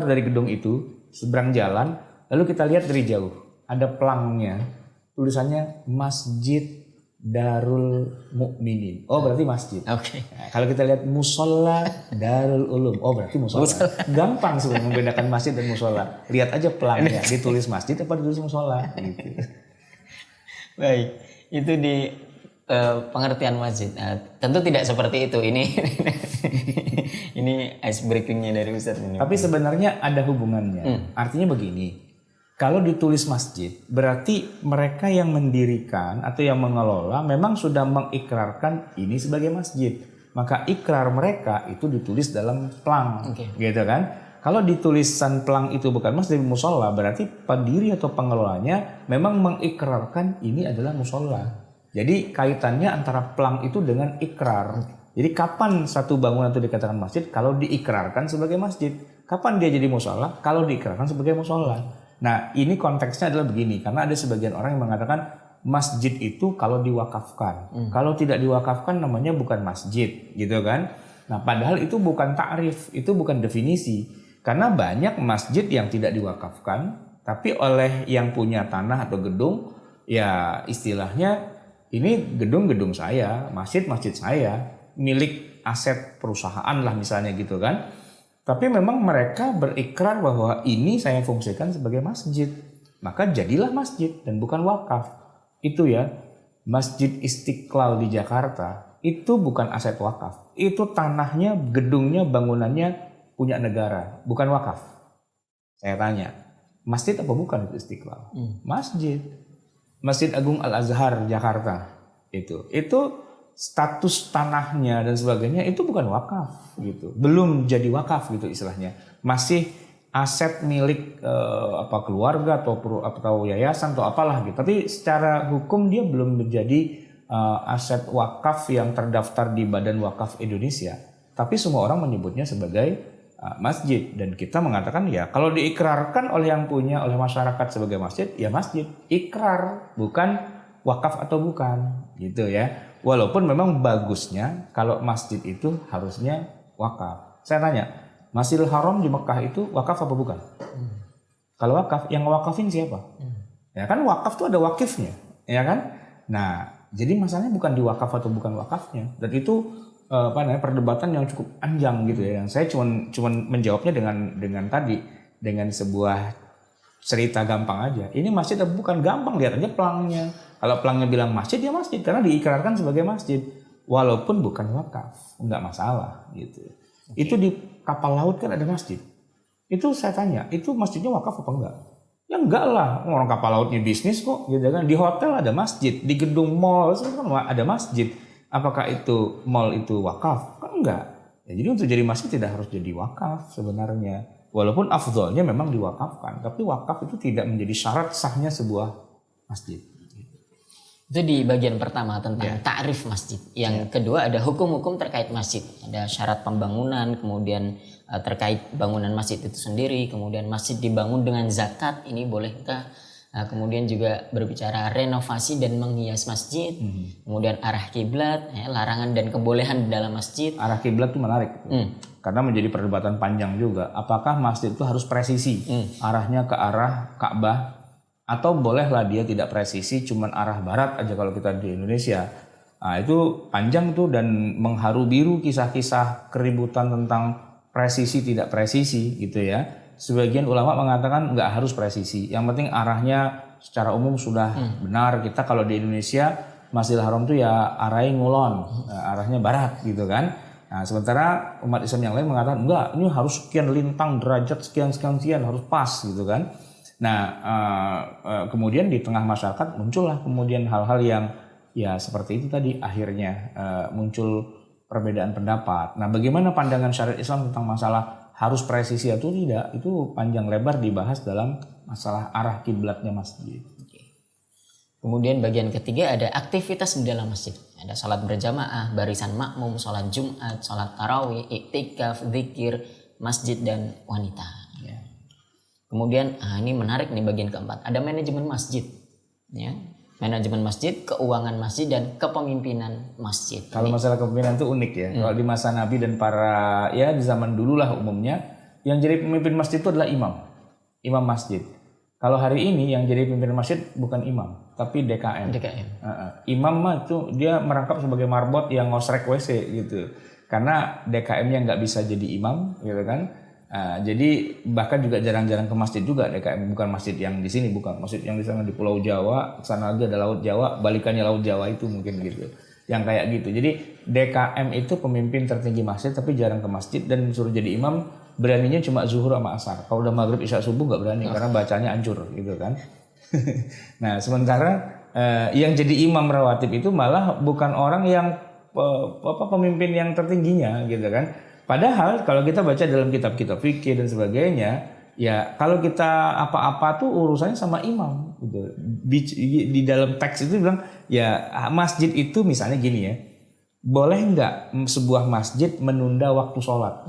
dari gedung itu, seberang jalan, lalu kita lihat dari jauh. Ada pelangnya, tulisannya Masjid Darul Mukminin. Oh, berarti masjid. Oke. Nah, kalau kita lihat musola Darul Ulum, oh berarti musola. Gampang sebenarnya membedakan masjid dan musola. Lihat aja pelangnya, ditulis masjid apa ditulis musola gitu. Baik, itu di pengertian masjid. Nah, tentu tidak seperti itu. Ini ice breakingnya dari Ustadz ini. Tapi sebenarnya ada hubungannya. Artinya begini. Kalau ditulis masjid, berarti mereka yang mendirikan atau yang mengelola memang sudah mengikrarkan ini sebagai masjid. Maka ikrar mereka itu ditulis dalam plang, gitu kan? Kalau di tulisan plang itu bukan masjid musola, berarti pendiri atau pengelolanya memang mengikrarkan ini adalah musola. Jadi kaitannya antara plang itu dengan ikrar. Jadi kapan satu bangunan itu dikatakan masjid? Kalau diikrarkan sebagai masjid. Kapan dia jadi musola? Kalau diikrarkan sebagai musola. Nah, ini konteksnya adalah begini, karena ada sebagian orang yang mengatakan masjid itu kalau diwakafkan. Kalau tidak diwakafkan namanya bukan masjid, gitu kan? Nah, padahal itu bukan ta'rif, itu bukan definisi. Karena banyak masjid yang tidak diwakafkan, tapi oleh yang punya tanah atau gedung, ya istilahnya ini gedung-gedung saya, masjid-masjid saya, milik aset perusahaan lah misalnya gitu kan. Tapi memang mereka berikrar bahwa ini saya fungsikan sebagai masjid. Maka jadilah masjid dan bukan wakaf. Itu ya, Masjid Istiqlal di Jakarta itu bukan aset wakaf. Itu tanahnya, gedungnya, bangunannya punya negara, bukan wakaf. Saya tanya, masjid apa bukan itu Istiqlal? Masjid. Masjid Agung Al-Azhar Jakarta itu status tanahnya dan sebagainya itu bukan wakaf gitu, belum jadi wakaf gitu istilahnya, masih aset milik keluarga atau yayasan atau apalah gitu, tapi secara hukum dia belum menjadi aset wakaf yang terdaftar di Badan Wakaf Indonesia, tapi semua orang menyebutnya sebagai masjid, dan kita mengatakan ya kalau diikrarkan oleh yang punya, oleh masyarakat sebagai masjid, ya masjid, ikrar, bukan wakaf atau bukan gitu ya. Walaupun memang bagusnya kalau masjid itu harusnya wakaf. Saya tanya, Masjidil Haram di Mekah itu wakaf apa bukan? Kalau wakaf, yang wakafin siapa? Ya kan wakaf itu ada wakifnya, ya kan? Nah, jadi masalahnya bukan di wakaf atau bukan wakafnya. Dan itu perdebatan yang cukup panjang gitu ya. Yang saya cuman menjawabnya dengan sebuah cerita gampang aja. Ini masjid atau bukan, gampang, lihat aja pelangnya. Kalau pelangnya bilang masjid, ya masjid karena diikrarkan sebagai masjid, walaupun bukan wakaf, nggak masalah gitu. Itu di kapal laut kan ada masjid. Itu saya tanya, itu masjidnya wakaf apa enggak? Ya enggak lah, orang kapal lautnya bisnis kok, gitu kan. Di hotel ada masjid, di gedung mall kan ada masjid. Apakah itu mall itu wakaf? Kan enggak. Ya, jadi untuk jadi masjid tidak harus jadi wakaf sebenarnya. Walaupun afdolnya memang diwakafkan, tapi wakaf itu tidak menjadi syarat sahnya sebuah masjid. Itu di bagian pertama tentang ta'rif masjid. Yang kedua ada hukum-hukum terkait masjid. Ada syarat pembangunan, kemudian terkait bangunan masjid itu sendiri, kemudian masjid dibangun dengan zakat, ini bolehkah Kemudian juga berbicara renovasi dan menghias masjid, kemudian arah kiblat, ya, larangan dan kebolehan di dalam masjid. Arah kiblat itu menarik, karena menjadi perdebatan panjang juga. Apakah masjid itu harus presisi, arahnya ke arah Ka'bah, atau bolehlah dia tidak presisi, cuman arah barat aja kalau kita di Indonesia. Nah, itu panjang tuh dan mengharu biru kisah-kisah keributan tentang presisi tidak presisi gitu ya. Sebagian ulama mengatakan nggak harus presisi, yang penting arahnya secara umum sudah benar. Kita kalau di Indonesia Masjidil Haram tuh ya arahnya ngulon, arahnya barat gitu kan. Nah, sementara umat Islam yang lain mengatakan enggak, ini harus sekian lintang derajat sekian harus pas gitu kan. Nah, kemudian di tengah masyarakat muncullah kemudian hal-hal yang ya seperti itu tadi, akhirnya muncul perbedaan pendapat. Nah, bagaimana pandangan syariat Islam tentang masalah harus presisi atau tidak, itu panjang lebar dibahas dalam masalah arah kiblatnya masjid. Kemudian bagian ketiga ada aktivitas di dalam masjid. Ada salat berjamaah, barisan makmum, salat Jumat, salat tarawih, iktikaf, zikir, masjid dan wanita. Ya. Kemudian ini menarik nih bagian keempat. Ada manajemen masjid. Ya. Manajemen masjid, keuangan masjid, dan kepemimpinan masjid. Kalau masalah kepemimpinan itu unik ya. Kalau di masa Nabi dan para ya di zaman dulu lah umumnya, yang jadi pemimpin masjid itu adalah imam masjid. Kalau hari ini yang jadi pemimpin masjid bukan imam, tapi DKM. Imam mah itu dia merangkap sebagai marbot yang ngosrek WC gitu. Karena DKM-nya nggak bisa jadi imam, gitu kan. Jadi bahkan juga jarang-jarang ke masjid juga DKM, bukan masjid yang di sini, bukan masjid yang di sana di Pulau Jawa, sana lagi ada Laut Jawa, balikannya Laut Jawa itu mungkin gitu, yang kayak gitu. Jadi DKM itu pemimpin tertinggi masjid tapi jarang ke masjid dan disuruh jadi imam, beraninya cuma zuhur sama asar. Kalau udah maghrib isya subuh nggak berani karena bacanya hancur gitu kan. Nah sementara yang jadi imam rawatib itu malah bukan orang yang pemimpin yang tertingginya gitu kan. Padahal kalau kita baca dalam kitab-kitab fikih dan sebagainya, ya kalau kita apa-apa tuh urusannya sama imam gitu. Di dalam teks itu bilang ya masjid itu misalnya gini ya, boleh nggak sebuah masjid menunda waktu sholat?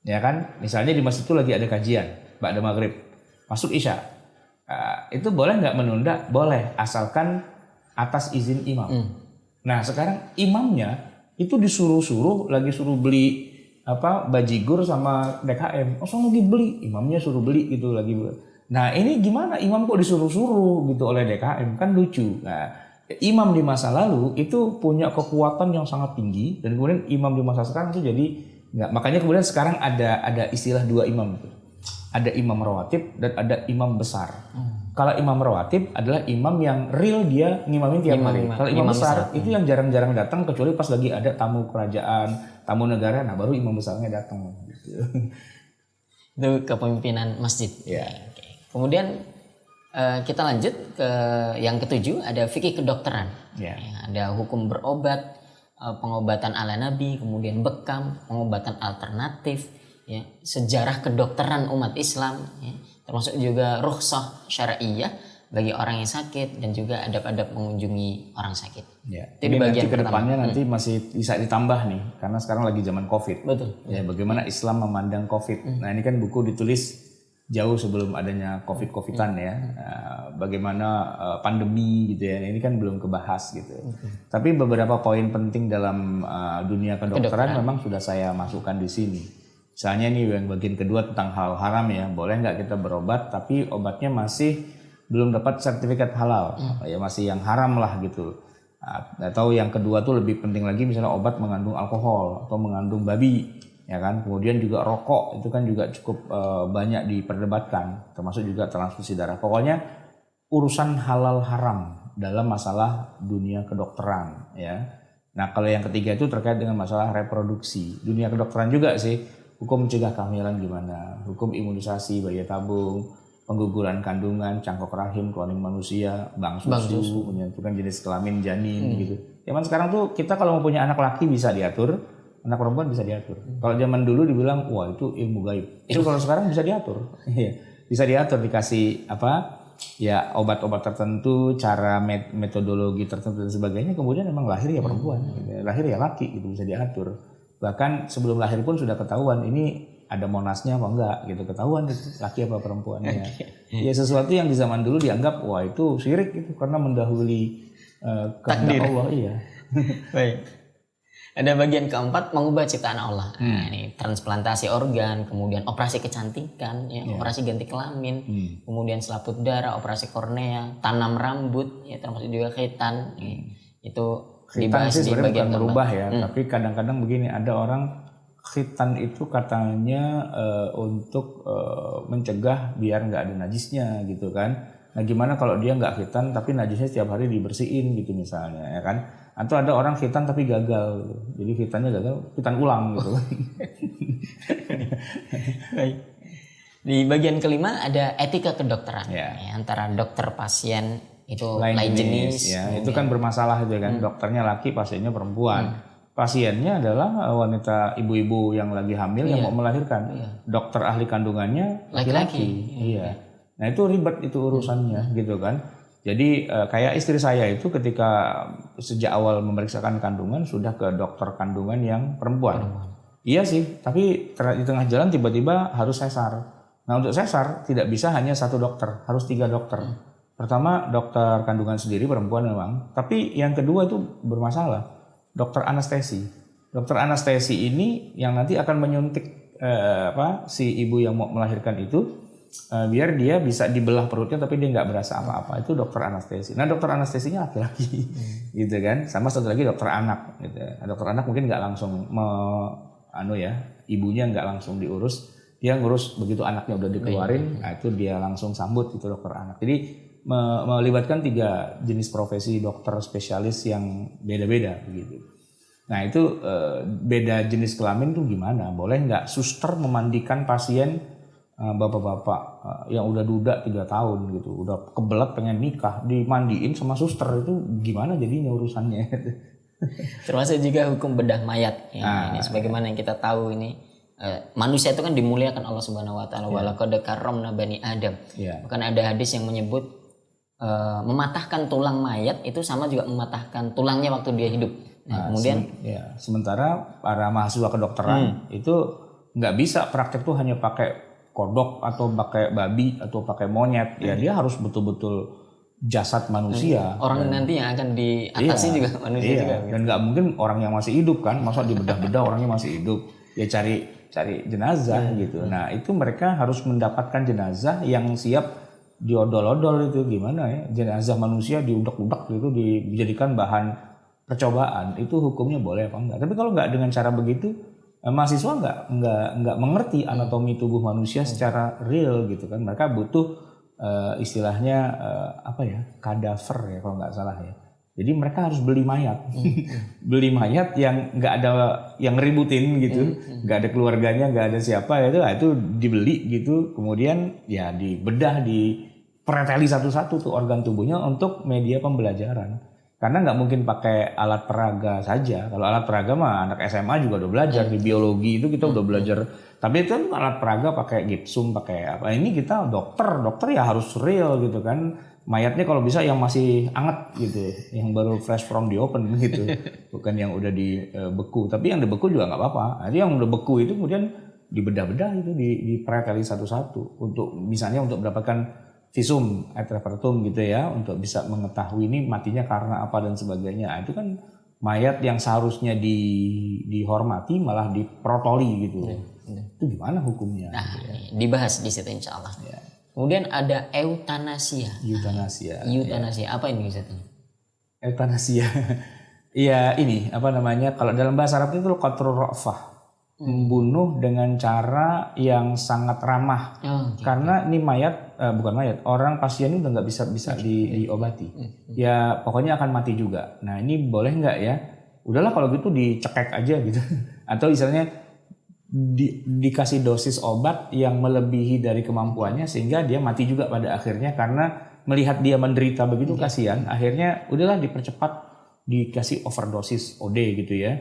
Ya kan, misalnya di masjid itu lagi ada kajian, ba'da maghrib, masuk isya, itu boleh nggak menunda? Boleh, asalkan atas izin imam. Nah sekarang imamnya itu disuruh-suruh, lagi suruh beli bajigur sama DKM, lagi beli, imamnya suruh beli gitu lagi. Nah ini gimana imam kok disuruh-suruh gitu oleh DKM, kan lucu. Nah imam di masa lalu itu punya kekuatan yang sangat tinggi dan kemudian imam di masa sekarang itu jadi nggak. Makanya kemudian sekarang ada istilah dua imam, ada imam rawatib dan ada imam besar. Kalau imam rawatib adalah imam yang real, dia ngimamin tiap hari. Kalau imam besar itu yang jarang-jarang datang kecuali pas lagi ada tamu kerajaan, tamu negara, nah baru imam besarnya datang gitu. Itu kepemimpinan masjid. Ya. Kemudian kita lanjut ke yang ketujuh, ada fikih kedokteran. Ya. Ada hukum berobat, pengobatan ala Nabi, kemudian bekam, pengobatan alternatif, ya, sejarah kedokteran umat Islam, ya, termasuk juga rukhsah syar'iyah bagi orang yang sakit dan juga adab-adab mengunjungi orang sakit. Ya. Jadi bagian nanti kedepannya nanti masih bisa ditambah nih, karena sekarang lagi zaman COVID. Betul. Ya, bagaimana Islam memandang COVID. Nah ini kan buku ditulis jauh sebelum adanya COVID-COVIDan ya. Bagaimana pandemi gitu ya. Ini kan belum kebahas gitu. Tapi beberapa poin penting dalam dunia kedokteran memang sudah saya masukkan di sini. Misalnya nih yang bagian kedua tentang hal haram ya, boleh nggak kita berobat tapi obatnya masih belum dapat sertifikat halal, ya masih yang haram lah gitu. Atau yang kedua tuh lebih penting lagi, misalnya obat mengandung alkohol atau mengandung babi, ya kan. Kemudian juga rokok itu kan juga cukup banyak diperdebatkan, termasuk juga transfusi darah. Pokoknya urusan halal haram dalam masalah dunia kedokteran, ya. Nah kalau yang ketiga itu terkait dengan masalah reproduksi, dunia kedokteran juga sih. Hukum mencegah kehamilan gimana, hukum imunisasi bayi tabung, pengguguran kandungan, cangkok rahim, kloning manusia, bang susu, menentukan jenis kelamin janin gitu. Zaman sekarang tuh kita kalau mau punya anak laki bisa diatur, anak perempuan bisa diatur. Kalau zaman dulu dibilang wah itu ilmu gaib. Itu kalau sekarang bisa diatur. Bisa diatur, dikasih ya obat-obat tertentu, cara metodologi tertentu dan sebagainya, kemudian memang lahir ya perempuan, lahir ya laki gitu, bisa diatur. Bahkan sebelum lahir pun sudah ketahuan ini ada monasnya apa enggak gitu, ketahuan itu laki apa perempuannya. Ya sesuatu yang di zaman dulu dianggap wah itu syirik gitu karena mendahului kehendak Allah. Iya. Baik. Ada bagian keempat, mengubah ciptaan Allah. Nah, ini transplantasi organ, kemudian operasi kecantikan, ya, operasi ganti kelamin, kemudian selaput darah, operasi kornea, tanam rambut, ya termasuk juga khitan. Itu Khitan dibahas sih di sebenarnya bagian bukan keempat. merubah ya, tapi kadang-kadang begini, ada orang khitan itu katanya untuk mencegah biar nggak ada najisnya gitu kan. Nah gimana kalau dia nggak khitan tapi najisnya setiap hari dibersihin gitu misalnya ya kan. Atau ada orang khitan tapi gagal gitu. Jadi khitannya gagal, khitan ulang gitu. Baik. Di bagian kelima ada etika kedokteran. Ya. Ya, antara dokter pasien itu Lain lain jenis. ya. Itu kan bermasalah itu kan. Dokternya laki, pasiennya perempuan. Pasiennya adalah wanita ibu-ibu yang lagi hamil yang mau melahirkan. Dokter ahli kandungannya laki-laki. Iya. Nah itu ribet itu urusannya gitu kan. Jadi kayak istri saya itu ketika sejak awal memeriksakan kandungan sudah ke dokter kandungan yang perempuan. Iya sih, tapi di tengah jalan tiba-tiba harus sesar. Nah untuk sesar tidak bisa hanya satu dokter, harus 3 dokter. Pertama dokter kandungan sendiri perempuan memang, tapi yang kedua itu bermasalah, dokter anestesi. Dokter anestesi ini yang nanti akan menyuntik si ibu yang mau melahirkan itu biar dia bisa dibelah perutnya tapi dia nggak berasa apa-apa. Itu dokter anestesi. Nah dokter anestesinya laki-laki, gitu kan. Sama satu lagi dokter anak. Gitu. Nah, dokter anak mungkin nggak langsung ibunya nggak langsung diurus. Dia ngurus begitu anaknya udah dikeluarin, nah itu dia langsung sambut itu dokter anak. Jadi melibatkan 3 jenis profesi dokter spesialis yang beda-beda begitu. Nah itu beda jenis kelamin tuh gimana? Boleh nggak suster memandikan pasien bapak-bapak yang udah duda 3 tahun gitu, udah kebelet pengen nikah, dimandiin sama suster, itu gimana jadinya urusannya? Termasuk juga hukum bedah mayat. Ya, ini sebagaimana yang kita tahu ini manusia itu kan dimuliakan Allah Subhanahu Wa Taala. Walaqad karramna bani Adam. Bahkan ada hadis yang menyebut mematahkan tulang mayat itu sama juga mematahkan tulangnya waktu dia hidup. Nah, kemudian sementara para mahasiswa kedokteran itu nggak bisa praktek tuh hanya pakai kodok atau pakai babi atau pakai monyet. Ya dia harus betul-betul jasad manusia. Orang nanti yang akan diatasi juga manusia juga. Dan nggak mungkin orang yang masih hidup kan, masa dibedah-bedah orangnya masih hidup. Ya cari jenazah gitu. Nah itu mereka harus mendapatkan jenazah yang siap diodol-odol itu gimana ya. Jenazah manusia diudak-udak gitu dijadikan bahan percobaan. Itu hukumnya boleh apa enggak. Tapi kalau nggak dengan cara begitu, mahasiswa nggak mengerti anatomi tubuh manusia secara real gitu kan. Mereka butuh istilahnya kadaver ya kalau nggak salah ya. Jadi mereka harus beli mayat, beli mayat yang nggak ada yang ributin gitu, nggak ada keluarganya, nggak ada siapa itu dibeli gitu, kemudian ya dibedah, dipereteli satu-satu tuh organ tubuhnya untuk media pembelajaran. Karena nggak mungkin pakai alat peraga saja. Kalau alat peraga mah anak SMA juga udah belajar di biologi itu kita udah belajar. Tapi itu kan alat peraga pakai gipsum, pakai apa? Ini kita dokter ya harus real gitu kan. Mayatnya kalau bisa yang masih anget gitu, yang baru fresh from the open gitu, bukan yang udah dibeku. Tapi yang dibeku juga nggak apa-apa. Jadi yang udah beku itu kemudian dibedah-bedah itu, dipereteli satu-satu untuk misalnya untuk mendapatkan visum et repertum gitu ya, untuk bisa mengetahui ini matinya karena apa dan sebagainya. Itu kan mayat yang seharusnya dihormati malah diprotoli gitu. Itu gimana hukumnya? Nah, dibahas di situ insya Allah. Ya. Kemudian ada eutanasia. Eutanasia. Apa ini Ustaz? Eutanasia. Iya ini kalau dalam bahasa Arab itu qatrur ra'fah. Membunuh dengan cara yang sangat ramah. Karena ini orang pasien ini udah nggak bisa diobati. Ya pokoknya akan mati juga. Nah ini boleh nggak ya? Udahlah kalau gitu dicekek aja gitu. Atau misalnya dikasih dosis obat yang melebihi dari kemampuannya sehingga dia mati juga pada akhirnya karena melihat dia menderita begitu kasihan. Akhirnya udahlah dipercepat, dikasih overdosis OD gitu ya.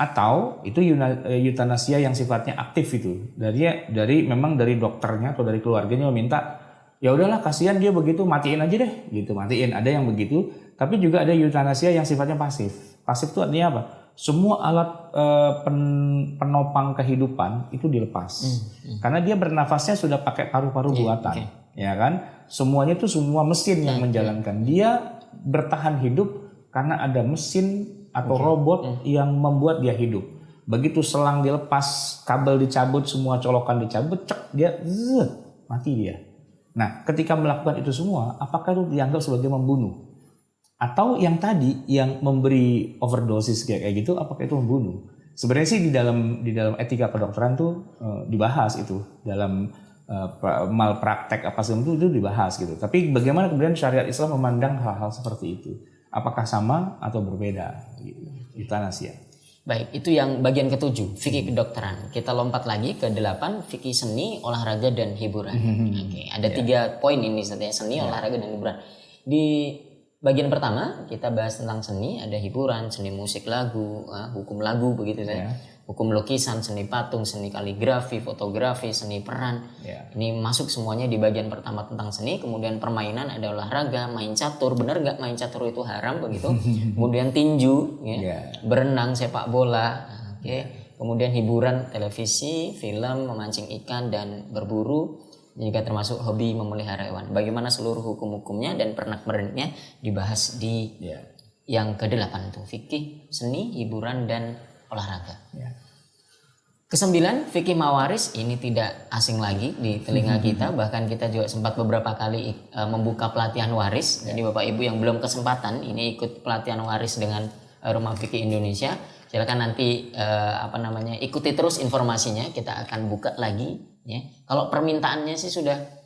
Atau itu eutanasia yang sifatnya aktif itu memang dari dokternya atau dari keluarganya meminta ya udahlah kasihan dia begitu, matiin aja deh gitu, matiin. Ada yang begitu. Tapi juga ada eutanasia yang sifatnya pasif. Pasif itu artinya apa? semua alat penopang kehidupan itu dilepas. Karena dia bernafasnya sudah pakai paru-paru buatan, ya kan? Semuanya itu semua mesin yang menjalankan. Dia bertahan hidup karena ada mesin atau robot yang membuat dia hidup. Begitu selang dilepas, kabel dicabut, semua colokan dicabut, cek dia mati dia. Nah, ketika melakukan itu semua, apakah itu dianggap sebagai membunuh? Atau yang tadi yang memberi overdosis kayak gitu, apakah itu membunuh? Sebenarnya sih di dalam etika kedokteran tuh dibahas itu dalam malpraktek apa semua itu dibahas gitu. Tapi bagaimana kemudian syariat Islam memandang hal-hal seperti itu? Apakah sama atau berbeda? Gitu. Euthanasia. Baik, itu yang bagian ke-7, fikih kedokteran. Kita lompat lagi ke 8, fikih seni, olahraga dan hiburan. Oke, ada 3 poin ini sebenarnya, seni, olahraga dan hiburan. Di bagian pertama kita bahas tentang seni, ada hiburan, seni musik, lagu, hukum lagu begitu ya. Hukum lukisan, seni patung, seni kaligrafi, fotografi, seni peran. Ini masuk semuanya di bagian pertama tentang seni. Kemudian permainan, ada olahraga, main catur. Benar nggak main catur itu haram begitu? Kemudian tinju, berenang, sepak bola. Kemudian hiburan, televisi, film, memancing ikan dan berburu. Juga termasuk hobi memelihara hewan. Bagaimana seluruh hukum-hukumnya dan pernak-perniknya dibahas di yang ke-8 itu, fikih seni, hiburan dan olahraga. Ke-9, fikih mawaris, ini tidak asing lagi di telinga kita, bahkan kita juga sempat beberapa kali membuka pelatihan waris. Jadi Bapak Ibu yang belum kesempatan ini ikut pelatihan waris dengan Rumah Fikih Indonesia, silakan nanti ikuti terus informasinya, kita akan buka lagi ya. Kalau permintaannya sih sudah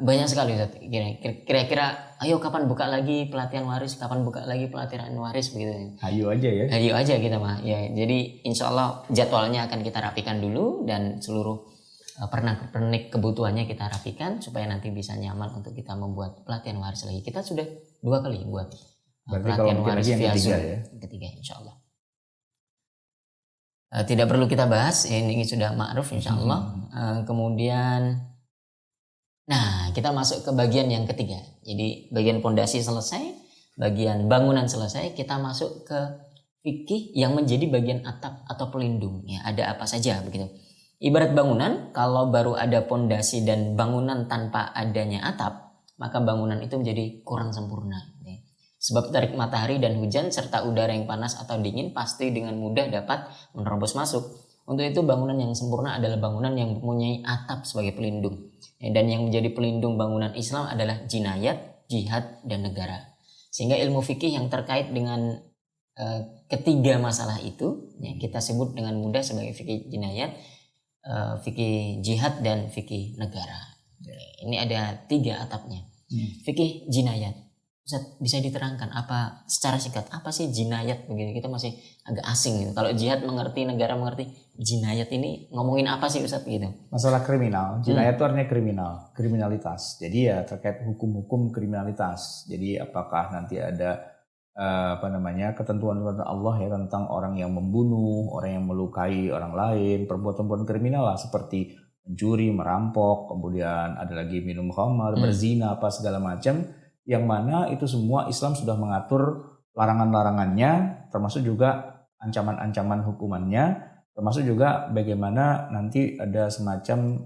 banyak sekali Ustaz. Kira-kira ayo kapan buka lagi pelatihan waris, kapan buka lagi pelatihan waris begitu. Ayo aja ya. Ayo aja kita mah. Ya, jadi insya Allah jadwalnya akan kita rapikan dulu dan seluruh pernak-pernik kebutuhannya kita rapikan supaya nanti bisa nyaman untuk kita membuat pelatihan waris lagi. Kita sudah 2 kali buat pelatihan waris via Zoom. Ketiga insya Allah. Tidak perlu kita bahas, ini sudah ma'ruf insya Allah. Kemudian nah, kita masuk ke bagian yang ketiga. Jadi bagian pondasi selesai, bagian bangunan selesai, kita masuk ke fikih yang menjadi bagian atap atau pelindung. Ya, ada apa saja begitu. Ibarat bangunan, kalau baru ada pondasi dan bangunan tanpa adanya atap, maka bangunan itu menjadi kurang sempurna. Ya. Sebab tarik matahari dan hujan serta udara yang panas atau dingin pasti dengan mudah dapat menerobos masuk. Untuk itu bangunan yang sempurna adalah bangunan yang mempunyai atap sebagai pelindung. Dan yang menjadi pelindung bangunan Islam adalah jinayat, jihad, dan negara. Sehingga ilmu fikih yang terkait dengan ketiga masalah itu kita sebut dengan mudah sebagai fikih jinayat, fikih jihad, dan fikih negara. Ini ada 3 atapnya. Fikih jinayat. Ustaz, bisa diterangkan apa secara singkat apa sih jinayat begitu? Kita masih agak asing gitu. Kalau jihad mengerti, negara mengerti, jinayat ini ngomongin apa sih Ustaz gitu? Masalah kriminal. Jinayat itu artinya kriminalitas. Jadi ya terkait hukum-hukum kriminalitas. Jadi apakah nanti ada ketentuan Allah ya tentang orang yang membunuh, orang yang melukai orang lain, perbuatan-perbuatan kriminal lah seperti mencuri, merampok, kemudian ada lagi minum khamar, berzina, apa segala macam. Yang mana itu semua Islam sudah mengatur larangan-larangannya, termasuk juga ancaman-ancaman hukumannya, termasuk juga bagaimana nanti ada semacam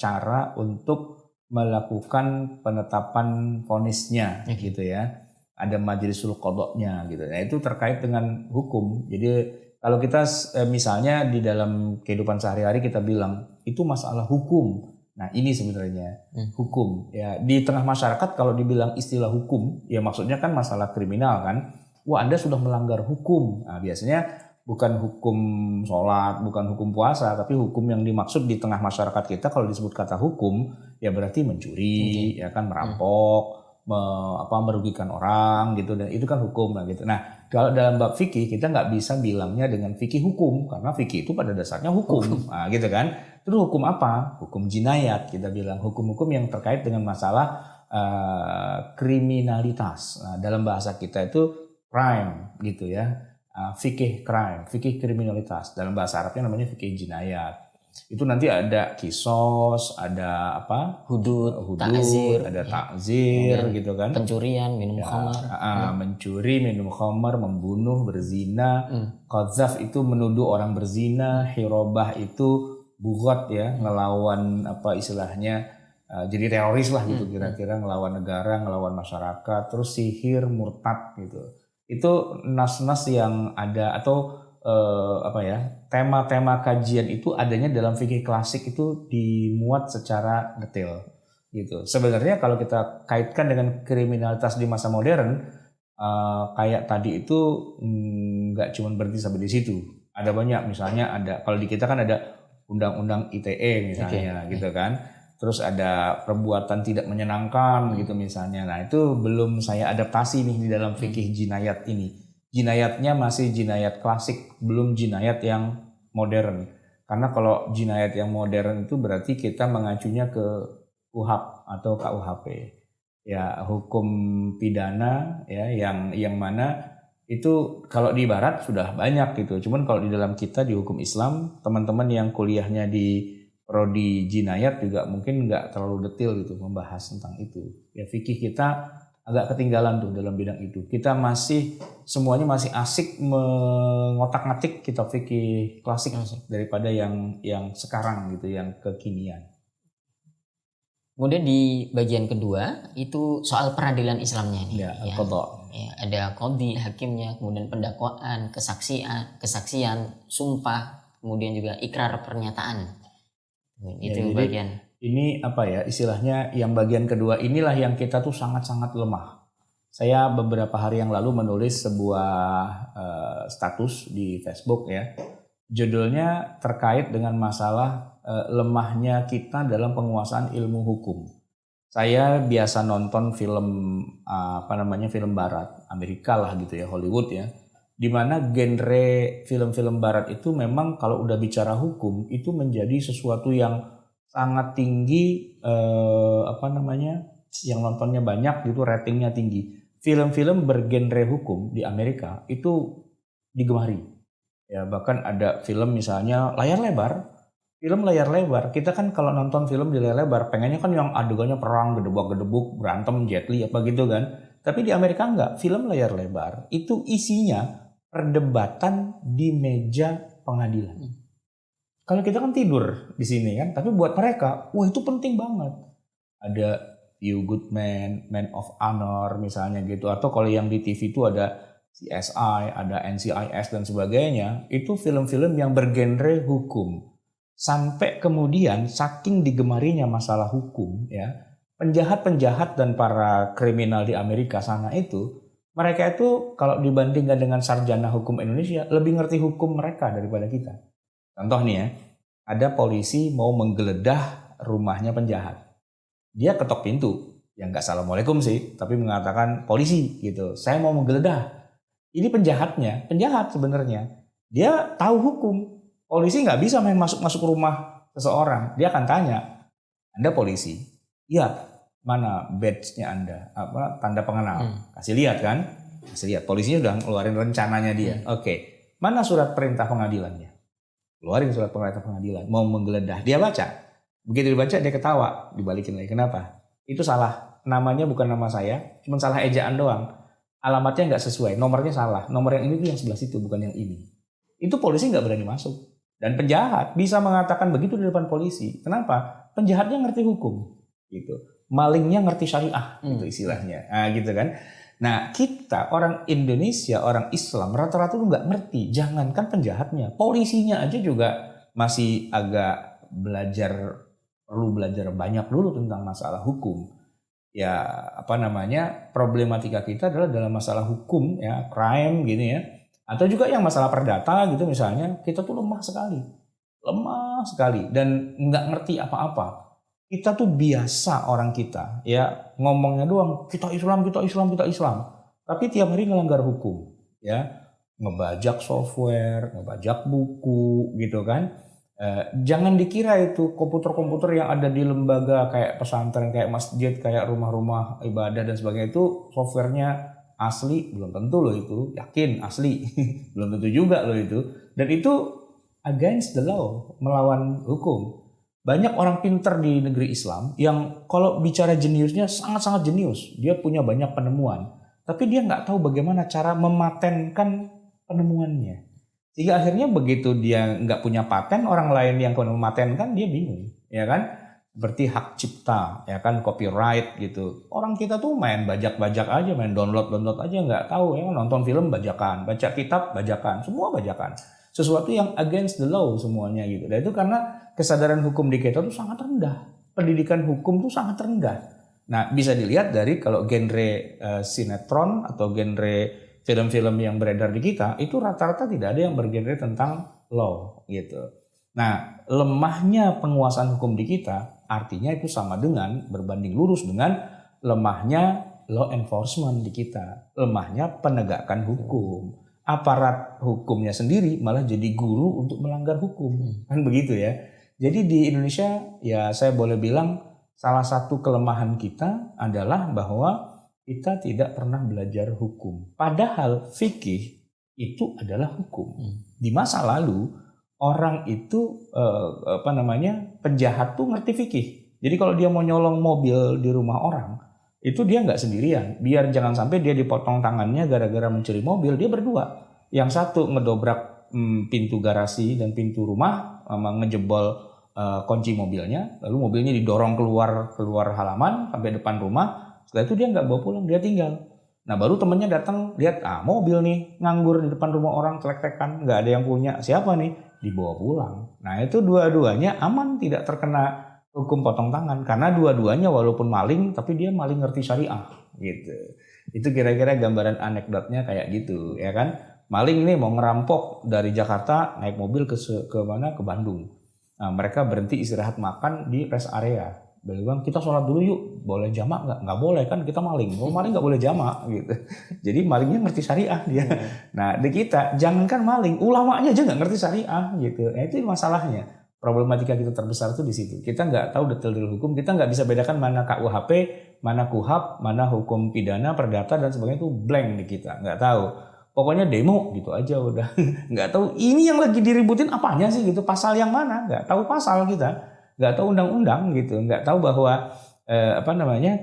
cara untuk melakukan penetapan vonisnya gitu ya. Ada majlisul qadha-nya gitu. Nah, itu terkait dengan hukum. Jadi kalau kita misalnya di dalam kehidupan sehari-hari kita bilang itu masalah hukum. Nah, ini sebenarnya hukum. Ya, di tengah masyarakat kalau dibilang istilah hukum, ya maksudnya kan masalah kriminal kan. Wah, Anda sudah melanggar hukum. Nah, biasanya bukan hukum sholat, bukan hukum puasa, tapi hukum yang dimaksud di tengah masyarakat kita kalau disebut kata hukum, ya berarti mencuri, ya kan, merampok, merugikan orang gitu, dan itu kan hukum lah gitu. Nah, kalau dalam bab fikih kita nggak bisa bilangnya dengan fikih hukum karena fikih itu pada dasarnya hukum. Nah, gitu kan. Terus hukum apa? Hukum jinayat kita bilang, hukum-hukum yang terkait dengan masalah kriminalitas. Nah, dalam bahasa kita itu crime gitu ya. Fikih crime, fikih kriminalitas. Dalam bahasa Arabnya namanya fikih jinayat. Itu nanti ada kisos, ada apa? Hudud, Hudud, ta'zir, ada takzir gitu kan. pencurian, minum khamar. Mencuri, minum khamar, membunuh, berzina. Qadzaf itu menuduh orang berzina, hirobah itu bughat ya, ngelawan apa istilahnya, jadi teroris lah gitu kira-kira, ngelawan negara, ngelawan masyarakat. Terus sihir, murtad gitu. Itu nas-nas yang ada atau tema-tema kajian itu adanya dalam fikih klasik itu dimuat secara detail gitu. Sebenarnya kalau kita kaitkan dengan kriminalitas di masa modern, kayak tadi itu nggak cuma berhenti sampai di situ. Ada banyak, misalnya ada, kalau di kita kan ada undang-undang ITE misalnya gitu kan. Terus ada perbuatan tidak menyenangkan gitu misalnya. Nah itu belum saya adaptasi nih di dalam fikih jinayat ini. Jinayatnya masih jinayat klasik, belum jinayat yang modern. Karena kalau jinayat yang modern itu berarti kita mengacunya ke KUHP atau KUHP. Ya, hukum pidana ya yang mana itu kalau di barat sudah banyak gitu. Cuman kalau di dalam kita di hukum Islam, teman-teman yang kuliahnya di prodi jinayat juga mungkin nggak terlalu detail gitu membahas tentang itu. Ya fikih kita agak ketinggalan tuh dalam bidang itu. Kita semuanya masih asik mengotak-ngatik kitab fikih klasik daripada yang sekarang gitu, yang kekinian. Kemudian di bagian kedua itu soal peradilan Islamnya nih. Ya. Qadha. Ya, ada qadhi, hakimnya, kemudian pendakwaan, kesaksian, sumpah, kemudian juga ikrar pernyataan. Itu bagian. Ini apa ya istilahnya, yang bagian kedua inilah yang kita tuh sangat-sangat lemah. Saya beberapa hari yang lalu menulis sebuah status di Facebook ya. Judulnya terkait dengan masalah lemahnya kita dalam penguasaan ilmu hukum. Saya biasa nonton film film barat, Amerika lah gitu ya, Hollywood ya. Dimana genre film-film barat itu memang kalau udah bicara hukum itu menjadi sesuatu yang sangat tinggi, yang nontonnya banyak gitu, ratingnya tinggi. Film-film bergenre hukum di Amerika itu digemari. Ya, bahkan ada film misalnya layar lebar. Film layar lebar, kita kan kalau nonton film di layar lebar pengennya kan yang adegannya perang, gedebak-gedebuk, berantem, Jet Li apa gitu kan. Tapi di Amerika enggak, film layar lebar itu isinya perdebatan di meja pengadilan. Kalau kita kan tidur di sini kan, tapi buat mereka, wah itu penting banget. Ada You Good Man, Man of Honor misalnya gitu, atau kalau yang di TV itu ada CSI, ada NCIS dan sebagainya, itu film-film yang bergenre hukum. Sampai kemudian saking digemarinya masalah hukum ya, penjahat-penjahat dan para kriminal di Amerika sana itu, mereka itu kalau dibandingkan dengan sarjana hukum Indonesia lebih ngerti hukum mereka daripada kita. Contoh nih ya, ada polisi mau menggeledah rumahnya penjahat. Dia ketok pintu, ya nggak assalamualaikum sih, tapi mengatakan polisi gitu, saya mau menggeledah. Ini penjahat sebenarnya. Dia tahu hukum. Polisi nggak bisa main masuk rumah seseorang. Dia akan tanya, Anda polisi? Iya, mana badge-nya Anda? Tanda pengenal? Kasih lihat kan? Kasih lihat. Polisinya udah ngeluarin rencananya dia. Oke. Mana surat perintah pengadilannya? Keluarin surat perintah pengadilan, mau menggeledah, dia baca. Begitu dibaca dia ketawa, dibalikin lagi. Kenapa? Itu salah, namanya bukan nama saya, cuma salah ejaan doang. Alamatnya nggak sesuai, nomornya salah. Nomor yang ini tuh yang sebelah situ, bukan yang ini. Itu polisi nggak berani masuk. Dan penjahat bisa mengatakan begitu di depan polisi. Kenapa? Penjahatnya ngerti hukum, gitu. Malingnya ngerti syariah, gitu istilahnya. Nah, gitu kan. Nah kita orang Indonesia, orang Islam rata-rata tuh nggak ngerti. Jangankan penjahatnya, polisinya aja juga masih agak perlu belajar banyak dulu tentang masalah hukum. Ya problematika kita adalah dalam masalah hukum ya, crime gini ya. Atau juga yang masalah perdata gitu misalnya, kita tuh lemah sekali dan nggak ngerti apa-apa. Kita tuh biasa orang kita ya ngomongnya doang kita Islam. Tapi tiap hari ngelanggar hukum ya, ngebajak software, ngebajak buku gitu kan. Jangan dikira itu komputer-komputer yang ada di lembaga kayak pesantren, kayak masjid, kayak rumah-rumah ibadah dan sebagainya itu softwarenya asli, belum tentu loh itu. Yakin asli, belum tentu juga loh itu. Dan itu against the law, melawan hukum. Banyak orang pinter di negeri Islam yang kalau bicara jeniusnya sangat-sangat jenius. Dia punya banyak penemuan. Tapi dia nggak tahu bagaimana cara mematenkan penemuannya. Sehingga akhirnya begitu dia nggak punya paten, orang lain yang mematenkan dia bingung. Ya kan? Seperti hak cipta, ya kan, copyright gitu. Orang kita tuh main bajak-bajak aja, main download aja, nggak tahu ya, nonton film bajakan, baca kitab bajakan, semua bajakan. Sesuatu yang against the law semuanya gitu. Dan itu karena kesadaran hukum di kita tuh sangat rendah. Pendidikan hukum tuh sangat rendah. Nah, bisa dilihat dari kalau genre sinetron atau genre film-film yang beredar di kita, itu rata-rata tidak ada yang bergenre tentang law gitu. Nah, lemahnya penguasaan hukum di kita artinya itu sama dengan berbanding lurus dengan lemahnya law enforcement di kita, lemahnya penegakan hukum. Aparat hukumnya sendiri malah jadi guru untuk melanggar hukum, kan begitu ya. Jadi di Indonesia ya saya boleh bilang salah satu kelemahan kita adalah bahwa kita tidak pernah belajar hukum. Padahal fikih itu adalah hukum. Di masa lalu orang itu penjahat tuh ngerti fikih. Jadi kalau dia mau nyolong mobil di rumah orang, itu dia nggak sendirian. Biar jangan sampai dia dipotong tangannya gara-gara mencuri mobil, dia berdua. Yang satu ngedobrak pintu garasi dan pintu rumah, ngejebol kunci mobilnya, lalu mobilnya didorong keluar halaman sampai depan rumah. Setelah itu dia nggak bawa pulang, dia tinggal. Nah baru temennya datang lihat mobil nih nganggur di depan rumah orang, telek-telekan, nggak ada yang punya, siapa nih, dibawa pulang. Nah itu dua-duanya aman, tidak terkena hukum potong tangan karena dua-duanya walaupun maling tapi dia maling ngerti syariah gitu. Itu kira-kira gambaran anekdotnya kayak gitu ya kan. Maling nih mau ngerampok dari Jakarta naik mobil ke mana, ke Bandung. Nah, mereka berhenti istirahat makan di rest area. Bilang kita sholat dulu yuk, boleh jamak nggak? Nggak boleh kan, kita maling. Maling nggak boleh jamak gitu. Jadi malingnya ngerti syariah dia. Nah di kita jangankan maling, ulamanya aja nggak ngerti syariah gitu. Nah, itu masalahnya. Problematika kita terbesar tuh di situ. Kita nggak tahu detail-detail hukum, kita nggak bisa bedakan mana KUHP, mana KUHAP, mana hukum pidana, perdata dan sebagainya itu blank di kita, nggak tahu. Pokoknya demo gitu aja udah. Nggak tahu ini yang lagi diributin apanya sih gitu, pasal yang mana, nggak tahu pasal kita, nggak tahu undang-undang gitu, nggak tahu bahwa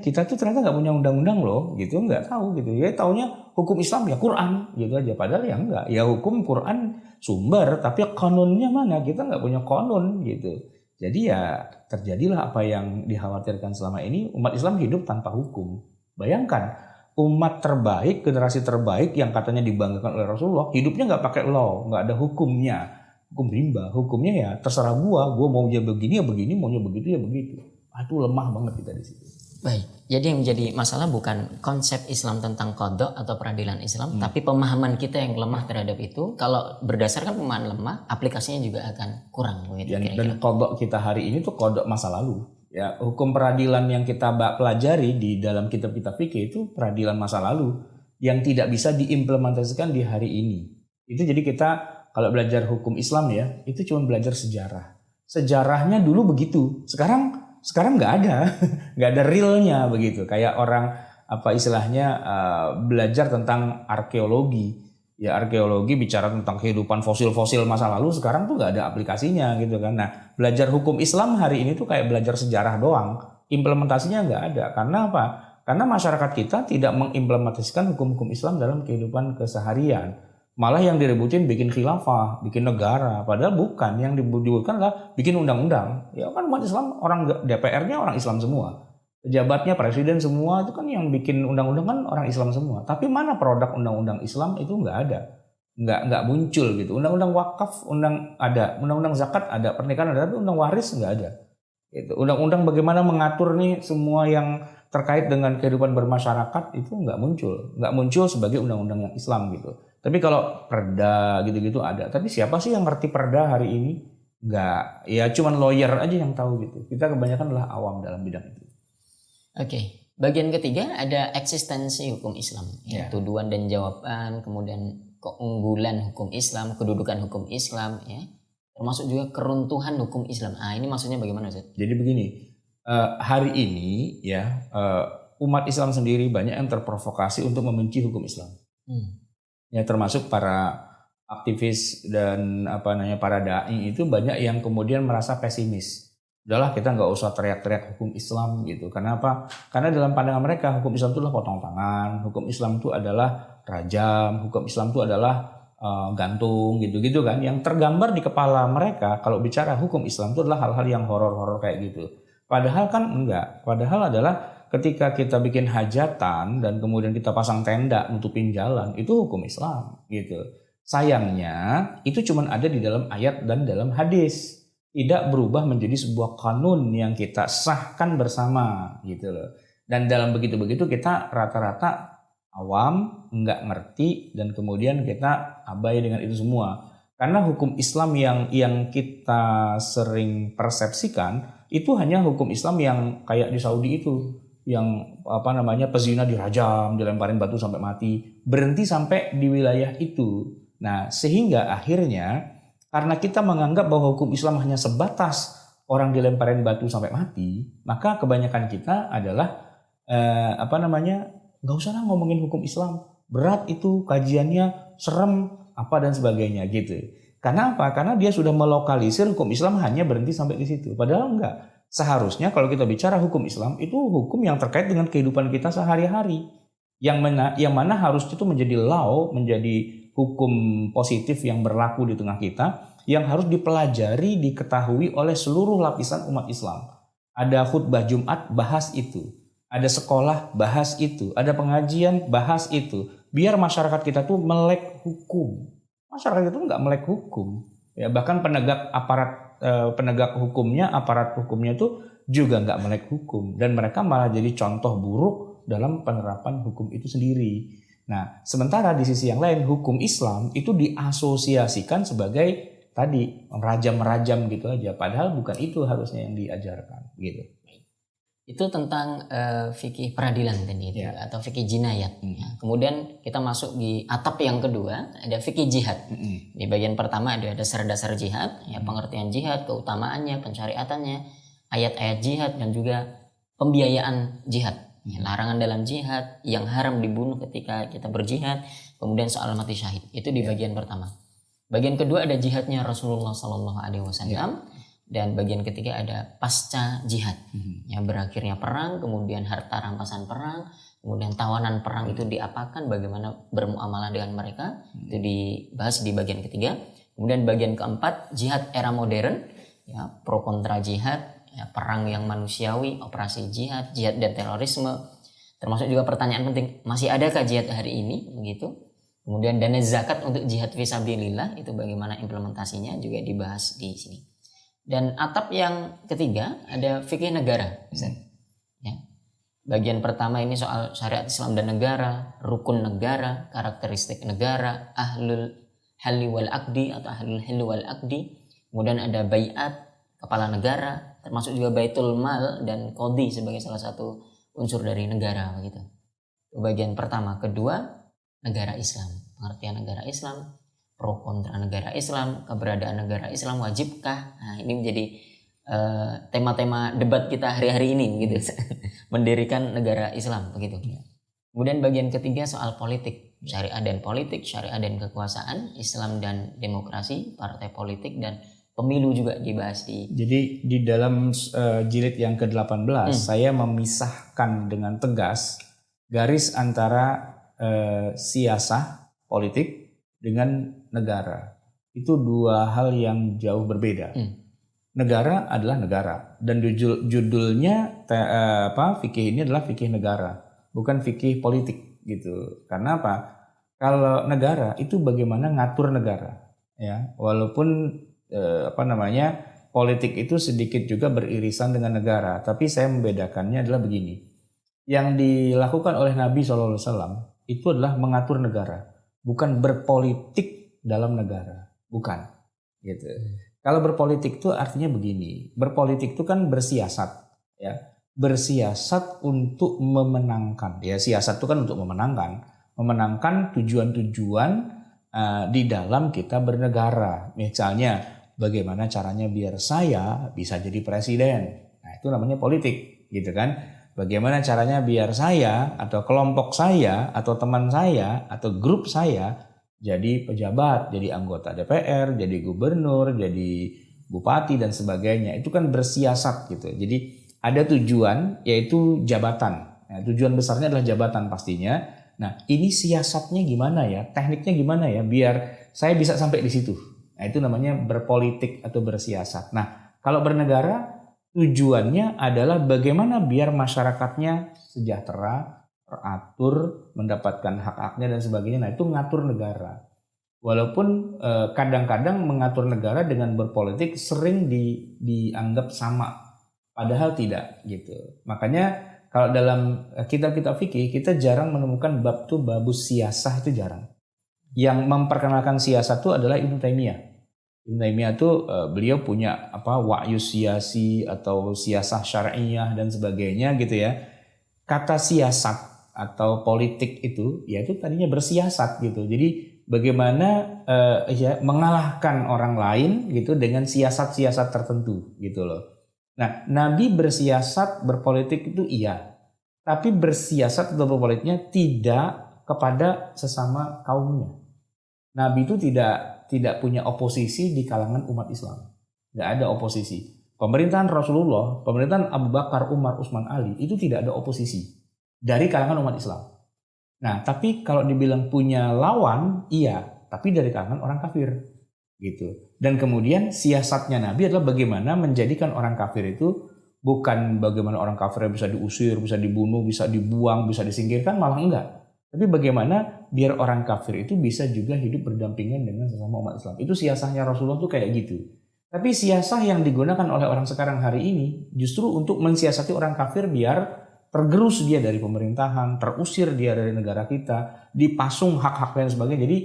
kita tuh ternyata nggak punya undang-undang loh gitu, nggak tahu gitu. Ya taunya hukum Islam ya Quran gitu aja, padahal ya enggak. Ya hukum Quran sumber, tapi kanunnya mana, kita nggak punya kanun gitu. Jadi ya terjadilah apa yang dikhawatirkan selama ini, umat Islam hidup tanpa hukum. Bayangkan umat terbaik, generasi terbaik yang katanya dibanggakan oleh Rasulullah, hidupnya nggak pakai law, nggak ada hukumnya, hukum rimba, hukumnya ya terserah gua mau begini ya begini, maunya begitu ya begitu. Itu lemah banget kita di situ. Baik, jadi yang menjadi masalah bukan konsep Islam tentang qada atau peradilan Islam, tapi pemahaman kita yang lemah terhadap itu. Kalau berdasarkan pemahaman lemah, aplikasinya juga akan kurang. Dan qada kita hari ini tuh qada masa lalu. Ya, hukum peradilan yang kita pelajari di dalam kitab-kitab fikih itu peradilan masa lalu yang tidak bisa diimplementasikan di hari ini. Itu jadi kita kalau belajar hukum Islam ya, itu cuma belajar sejarah. Sejarahnya dulu begitu. Sekarang nggak ada realnya begitu. Kayak orang belajar tentang arkeologi. Ya arkeologi bicara tentang kehidupan fosil-fosil masa lalu, sekarang tuh nggak ada aplikasinya gitu kan. Nah belajar hukum Islam hari ini tuh kayak belajar sejarah doang. Implementasinya nggak ada. Karena apa? Karena masyarakat kita tidak mengimplementasikan hukum-hukum Islam dalam kehidupan keseharian. Malah yang diributin bikin khilafah, bikin negara. Padahal bukan. Yang dibutuhkan adalah bikin undang-undang. Ya kan umat Islam, orang DPR-nya orang Islam semua. Pejabatnya, presiden semua itu kan yang bikin undang-undang kan orang Islam semua. Tapi mana produk undang-undang Islam itu nggak ada. Nggak muncul gitu. Undang-undang wakaf, undang-undang zakat ada, pernikahan ada, tapi undang waris nggak ada. Gitu. Undang-undang bagaimana mengatur nih semua yang terkait dengan kehidupan bermasyarakat itu nggak muncul sebagai undang-undang yang Islam gitu. Tapi kalau perda gitu-gitu ada. Tapi siapa sih yang ngerti perda hari ini? Nggak, ya cuman lawyer aja yang tahu gitu. Kita kebanyakan adalah awam dalam bidang itu. Oke. Bagian ketiga ada eksistensi hukum Islam. Ya. Tuduhan dan jawaban, kemudian keunggulan hukum Islam, kedudukan hukum Islam, ya. Termasuk juga keruntuhan hukum Islam. Ini maksudnya bagaimana, Ustaz? Jadi begini, hari ini ya umat Islam sendiri banyak yang terprovokasi untuk membenci hukum Islam. Ya termasuk para aktivis dan para dai itu banyak yang kemudian merasa pesimis. Udahlah, kita nggak usah teriak-teriak hukum Islam gitu. Kenapa? Karena dalam pandangan mereka hukum Islam itu adalah potong tangan, hukum Islam itu adalah rajam, hukum Islam itu adalah gantung gitu-gitu kan. Yang tergambar di kepala mereka kalau bicara hukum Islam itu adalah hal-hal yang horor-horor kayak gitu. Padahal kan enggak. Padahal adalah ketika kita bikin hajatan dan kemudian kita pasang tenda nutupin jalan, itu hukum Islam gitu. Sayangnya itu cuma ada di dalam ayat dan dalam hadis, tidak berubah menjadi sebuah kanun yang kita sahkan bersama gitu loh. Dan dalam begitu-begitu kita rata-rata awam, nggak ngerti, dan kemudian kita abai dengan itu semua. Karena hukum Islam yang kita sering persepsikan itu hanya hukum Islam yang kayak di Saudi itu, yang pezina dirajam, dilemparin batu sampai mati, berhenti sampai di wilayah itu. Nah, sehingga akhirnya karena kita menganggap bahwa hukum Islam hanya sebatas orang dilemparin batu sampai mati, maka kebanyakan kita adalah nggak usah lah ngomongin hukum Islam, berat itu kajiannya, serem apa dan sebagainya gitu. Karena apa? Karena dia sudah melokalisir hukum Islam hanya berhenti sampai di situ. Padahal enggak. Seharusnya kalau kita bicara hukum Islam itu hukum yang terkait dengan kehidupan kita sehari-hari. Yang mana harus itu menjadi law, menjadi hukum positif yang berlaku di tengah kita, yang harus dipelajari, diketahui oleh seluruh lapisan umat Islam. Ada khutbah Jumat, bahas itu. Ada sekolah, bahas itu. Ada pengajian, bahas itu. Biar masyarakat kita tuh melek hukum. Masyarakat itu nggak melek hukum. Ya, bahkan penegak hukumnya, aparat hukumnya itu juga nggak melek hukum. Dan mereka malah jadi contoh buruk dalam penerapan hukum itu sendiri. Nah, sementara di sisi yang lain hukum Islam itu diasosiasikan sebagai tadi merajam gitu aja, padahal bukan itu harusnya yang diajarkan gitu. Itu tentang fikih peradilan tadi itu, atau fikih jinayat. Ya. Kemudian kita masuk di atap yang kedua, ada fikih jihad. Di bagian pertama ada dasar-dasar jihad, ya, pengertian jihad, keutamaannya, pensyariatannya, ayat-ayat jihad, dan juga pembiayaan jihad. Ya, larangan dalam jihad, yang haram dibunuh ketika kita berjihad, kemudian soal mati syahid. Itu di bagian pertama. Bagian kedua ada jihadnya Rasulullah SAW, dan bagian ketiga ada pasca jihad, yang berakhirnya perang, kemudian harta rampasan perang, kemudian tawanan perang itu diapakan, bagaimana bermuamalah dengan mereka, itu dibahas di bagian ketiga. Kemudian bagian keempat jihad era modern, ya, pro kontra jihad. Ya, perang yang manusiawi, operasi jihad, jihad dan terorisme, termasuk juga pertanyaan penting, masih adakah jihad hari ini, begitu. Kemudian dana zakat untuk jihad fisabilillah, itu bagaimana implementasinya juga dibahas di sini. Dan atap yang ketiga ada fikih negara. Ya. Bagian pertama ini soal syariat Islam dan negara, rukun negara, karakteristik negara, ahlul halli wal aqdi atau ahlul hilli wal aqdi. Kemudian ada baiat, kepala negara, termasuk juga baitul mal dan qadhi sebagai salah satu unsur dari negara begitu. Bagian pertama. Kedua, negara Islam, pengertian negara Islam, pro kontra negara Islam, keberadaan negara Islam wajibkah? Nah, ini menjadi tema-tema debat kita hari-hari ini gitu. Mendirikan negara Islam begitu. Kemudian bagian ketiga soal politik, syariah dan politik, syariah dan kekuasaan, Islam dan demokrasi, partai politik dan pemilu juga dibahas di. Jadi di dalam jilid yang ke-18 saya memisahkan dengan tegas garis antara siasah politik dengan negara. Itu dua hal yang jauh berbeda. Negara adalah negara dan judulnya fikih ini adalah fikih negara, bukan fikih politik gitu. Karena apa? Kalau negara itu bagaimana ngatur negara, ya. Walaupun politik itu sedikit juga beririsan dengan negara, tapi saya membedakannya adalah begini. Yang dilakukan oleh Nabi SAW itu adalah mengatur negara, bukan berpolitik dalam negara, bukan gitu. Kalau berpolitik itu artinya begini, berpolitik itu kan bersiasat, ya, bersiasat untuk memenangkan, ya, siasat itu kan untuk memenangkan tujuan-tujuan di dalam kita bernegara. Misalnya bagaimana caranya biar saya bisa jadi presiden. Nah, itu namanya politik, gitu kan. Bagaimana caranya biar saya atau kelompok saya atau teman saya atau grup saya jadi pejabat, jadi anggota DPR, jadi gubernur, jadi bupati dan sebagainya. Itu kan bersiasat gitu. Jadi ada tujuan yaitu jabatan. Nah, tujuan besarnya adalah jabatan pastinya. Nah, ini siasatnya gimana ya? Tekniknya gimana ya biar saya bisa sampai di situ. Nah, itu namanya berpolitik atau bersiasat. Nah, kalau bernegara tujuannya adalah bagaimana biar masyarakatnya sejahtera, teratur, mendapatkan hak-haknya dan sebagainya. Nah, itu ngatur negara. Walaupun kadang-kadang mengatur negara dengan berpolitik sering dianggap sama, padahal tidak gitu. Makanya kalau dalam kitab-kitab fikih kita jarang menemukan bab tuh babus siasah, itu jarang. Yang memperkenalkan siasat itu adalah Ibnu Taimiyah. Ibnu Taimiyah tuh beliau punya wa'yu siyasi atau siasah syar'iyah dan sebagainya gitu ya. Kata siasat atau politik itu yaitu tadinya bersiasat gitu. Jadi bagaimana mengalahkan orang lain gitu dengan siasat-siasat tertentu gitu loh. Nah, Nabi bersiasat berpolitik itu iya, tapi bersiasat atau berpolitiknya tidak kepada sesama kaumnya. Nabi itu tidak punya oposisi di kalangan umat Islam. Nggak ada oposisi. Pemerintahan Rasulullah, pemerintahan Abu Bakar, Umar, Utsman, Ali itu tidak ada oposisi dari kalangan umat Islam. Nah, tapi kalau dibilang punya lawan, iya, tapi dari kalangan orang kafir gitu. Dan kemudian siasatnya Nabi adalah bagaimana menjadikan orang kafir itu bukan bagaimana orang kafir bisa diusir, bisa dibunuh, bisa dibuang, bisa disingkirkan, malah enggak. Tapi bagaimana biar orang kafir itu bisa juga hidup berdampingan dengan sesama umat Islam. Itu siasahnya Rasulullah tuh kayak gitu. Tapi siasah yang digunakan oleh orang sekarang hari ini justru untuk mensiasati orang kafir biar tergerus dia dari pemerintahan, terusir dia dari negara kita, dipasung hak-hak dan sebagainya. Jadi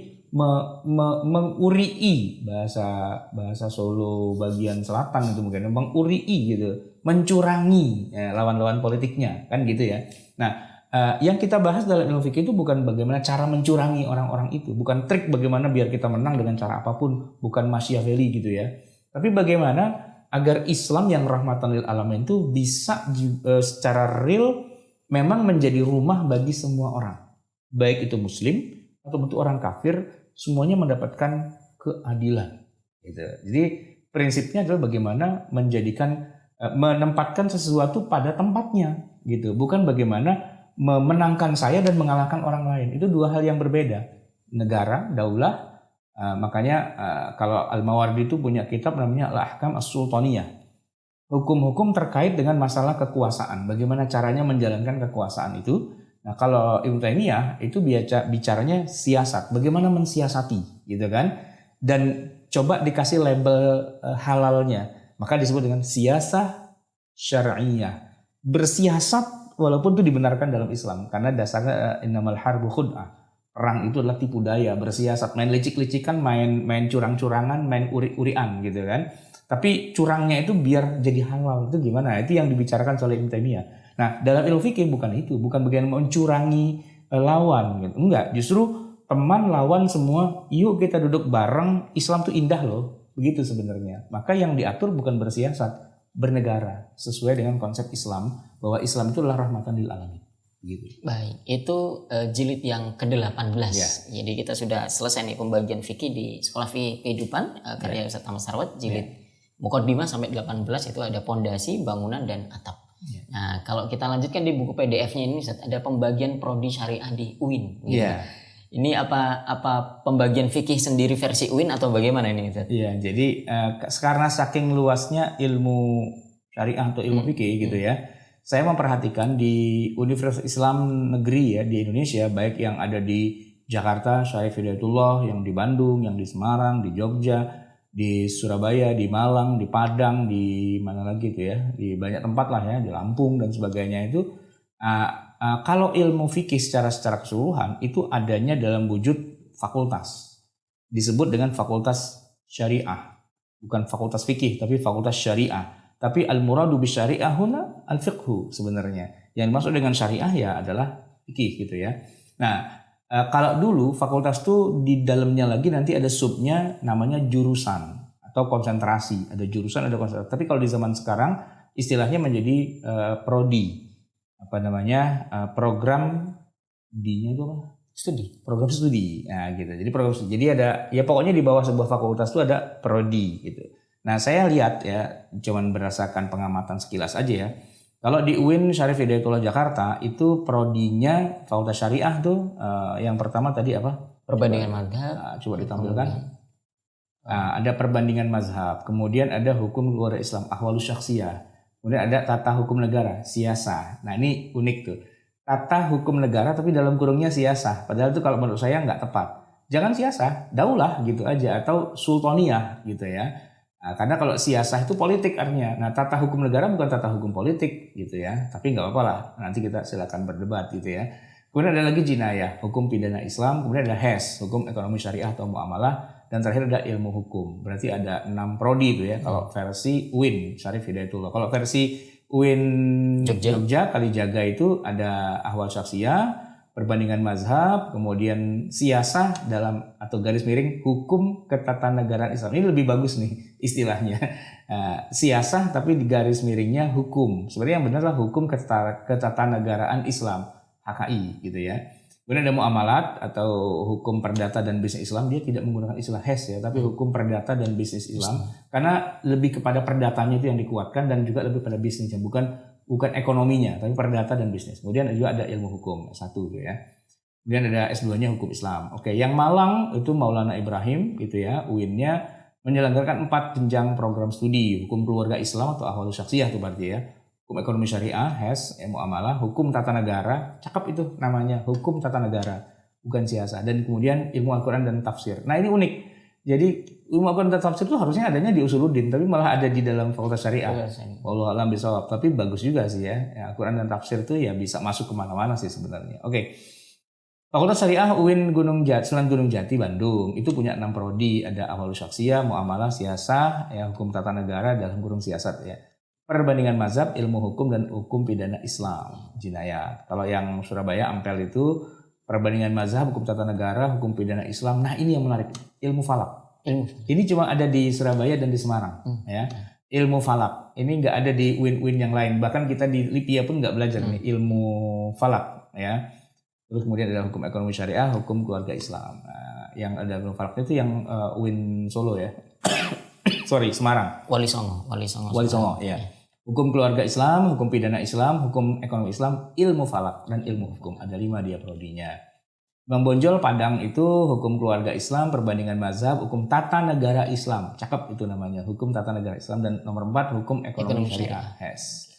mengurii bahasa Solo bagian selatan itu mungkin mengurii gitu, mencurangi lawan-lawan politiknya kan gitu ya. Nah, yang kita bahas dalam ilmu fikih itu bukan bagaimana cara mencurangi orang-orang itu, bukan trik bagaimana biar kita menang dengan cara apapun, bukan Machiavelli gitu ya. Tapi bagaimana agar Islam yang rahmatan lil alamin itu bisa secara real memang menjadi rumah bagi semua orang. Baik itu muslim atau bentuk orang kafir, semuanya mendapatkan keadilan gitu. Jadi prinsipnya adalah bagaimana menempatkan sesuatu pada tempatnya gitu, bukan bagaimana memenangkan saya dan mengalahkan orang lain. Itu dua hal yang berbeda. Negara, daulah, makanya kalau Al-Mawardi itu punya kitab namanya Al-Ahkam As-Sultaniyah. Hukum-hukum terkait dengan masalah kekuasaan. Bagaimana caranya menjalankan kekuasaan itu. Nah, kalau Ibnu Taimiyah itu bicaranya siasat. Bagaimana mensiasati gitu kan. Dan coba dikasih label halalnya. Maka disebut dengan siasah syar'iyah. Bersiasat walaupun itu dibenarkan dalam Islam. Karena dasarnya innamal harbu khud'ah. Perang itu adalah tipu daya, bersiasat, main licik-licikan, main curang-curangan, main uri-urian gitu kan. Tapi curangnya itu biar jadi halal, itu gimana? Itu yang dibicarakan oleh Ibnu Taimiyah. Nah, dalam ilmu fikih bukan itu, bukan bagian mencurangi lawan gitu. Enggak, justru teman lawan semua, yuk kita duduk bareng, Islam tuh indah loh. Begitu sebenarnya. Maka yang diatur bukan bersiasat, bernegara sesuai dengan konsep Islam bahwa Islam itu adalah rahmatan lil alamin. Gitu. Baik, itu jilid yang ke-18. Ya. Jadi kita sudah selesai nih pembagian fikih di Sekolah Fikih Kehidupan karya Ustaz Ahmad Sarwat, jilid Muqaddimah sampai 18 itu ada pondasi, bangunan dan atap. Ya. Nah, kalau kita lanjutkan di buku PDF-nya ini Ustaz, ada pembagian prodi syariah di UIN. Gitu. Ya. Ini apa pembagian fikih sendiri versi UIN atau bagaimana ini Ustaz? Iya, jadi karena saking luasnya ilmu syariah atau ilmu fikih gitu ya. Saya memperhatikan di Universitas Islam Negeri ya di Indonesia, baik yang ada di Jakarta, Syarif Hidayatullah, yang di Bandung, yang di Semarang, di Jogja, di Surabaya, di Malang, di Padang, di mana lagi itu ya, di banyak tempat lah ya, di Lampung dan sebagainya itu. Kalau ilmu fikih secara keseluruhan itu adanya dalam wujud fakultas, disebut dengan fakultas syariah, bukan fakultas fikih tapi fakultas syariah. Tapi al-muradu bisyariah huna al-fiqhu sebenarnya. Yang dimaksud dengan syariah ya adalah fikih gitu ya. Nah, kalau dulu fakultas itu di dalamnya lagi nanti ada subnya namanya jurusan atau konsentrasi. Ada jurusan, ada konsentrasi. Tapi kalau di zaman sekarang istilahnya menjadi prodi. Program D-nya itu apa? program studi. Nah, gitu. Jadi program studi. Jadi ada ya pokoknya di bawah sebuah fakultas itu ada prodi gitu. Nah, saya lihat ya cuman berdasarkan pengamatan sekilas aja ya. Kalau di UIN Syarif Hidayatullah Jakarta itu prodinya Fakultas Syariah tuh yang pertama tadi apa? Perbandingan mazhab. Coba ditampilkan. Ada perbandingan mazhab. Kemudian ada hukum keluarga Islam, ahwalus syakhsiyah. Kemudian ada tata hukum negara, siasah. Nah, ini unik tuh. Tata hukum negara tapi dalam kurungnya siasah. Padahal itu kalau menurut saya nggak tepat. Jangan siasah, daulah gitu aja atau sultaniyah gitu ya. Nah, karena kalau siasah itu politik artinya. Nah, tata hukum negara bukan tata hukum politik gitu ya. Tapi nggak apa-apa lah. Nanti kita silakan berdebat gitu ya. Kemudian ada lagi jinayah, hukum pidana Islam. Kemudian ada HES, hukum ekonomi syariah atau muamalah. Dan terakhir ada ilmu hukum. Berarti ada 6 prodi itu ya. Kalau versi UIN Syarif Hidayatullah. Kalau versi UIN Jogja Kalijaga itu ada ahwal syakhsiyah, perbandingan mazhab, kemudian siasah dalam atau garis miring hukum ketatanegaraan Islam. Ini lebih bagus nih istilahnya. Siasah tapi di garis miringnya hukum. Sebenarnya yang benar lah hukum ketatanegaraan Islam, HKI gitu ya. Kemudian ada muamalat atau hukum perdata dan bisnis Islam. Dia tidak menggunakan istilah HES ya, tapi hukum perdata dan bisnis Islam. Karena lebih kepada perdatanya itu yang dikuatkan dan juga lebih pada bisnisnya, bukan ekonominya, tapi perdata dan bisnis. Kemudian juga ada ilmu hukum S1 gitu ya. Kemudian ada S2-nya hukum Islam. Oke, yang Malang itu Maulana Ibrahim gitu ya, UIN-nya menyelenggarakan 4 jenjang program studi, hukum keluarga Islam atau ahwalus syakhsiyah itu berarti ya. Hukum ekonomi syariah, HES, muamalah, hukum tata negara, cakep itu namanya, hukum tata negara, bukan siasah. Dan kemudian ilmu Al-Quran dan tafsir. Nah, ini unik. Jadi ilmu Al-Quran dan tafsir itu harusnya adanya di Usuluddin, tapi malah ada di dalam fakultas syariah. Wallahu a'lam bishawab. Tapi bagus juga sih ya. Al-Quran dan tafsir itu ya bisa masuk kemana-mana sih sebenarnya. Oke. Fakultas Syariah UIN Sunan Gunung Jati Bandung itu punya 6 prodi, ada ahwalus syakhsiyah, muamalah, siasah, ya hukum tata negara dalam kurung siasat ya. Perbandingan mazhab, ilmu hukum dan hukum pidana Islam, jinayat. Kalau yang Surabaya Ampel itu perbandingan mazhab, hukum tata negara, hukum pidana Islam. Nah, ini yang menarik, ilmu falak. Ini cuma ada di Surabaya dan di Semarang ya. Ilmu falak. Ini nggak ada di UIN-UIN yang lain. Bahkan kita di Lipia pun nggak belajar nih ilmu falak ya. Terus kemudian ada hukum ekonomi syariah, hukum keluarga Islam. Nah, yang ada ilmu falak itu yang UIN Solo ya. Sorry, Semarang. Wali Songo ya. Hukum keluarga Islam, hukum pidana Islam, hukum ekonomi Islam, ilmu falak dan ilmu hukum. Ada 5 dia prodinya. Bang Bonjol Padang itu hukum keluarga Islam, perbandingan mazhab, hukum tata negara Islam. Cakep itu namanya, hukum tata negara Islam. Dan nomor 4 hukum ekonomi syariah. HES.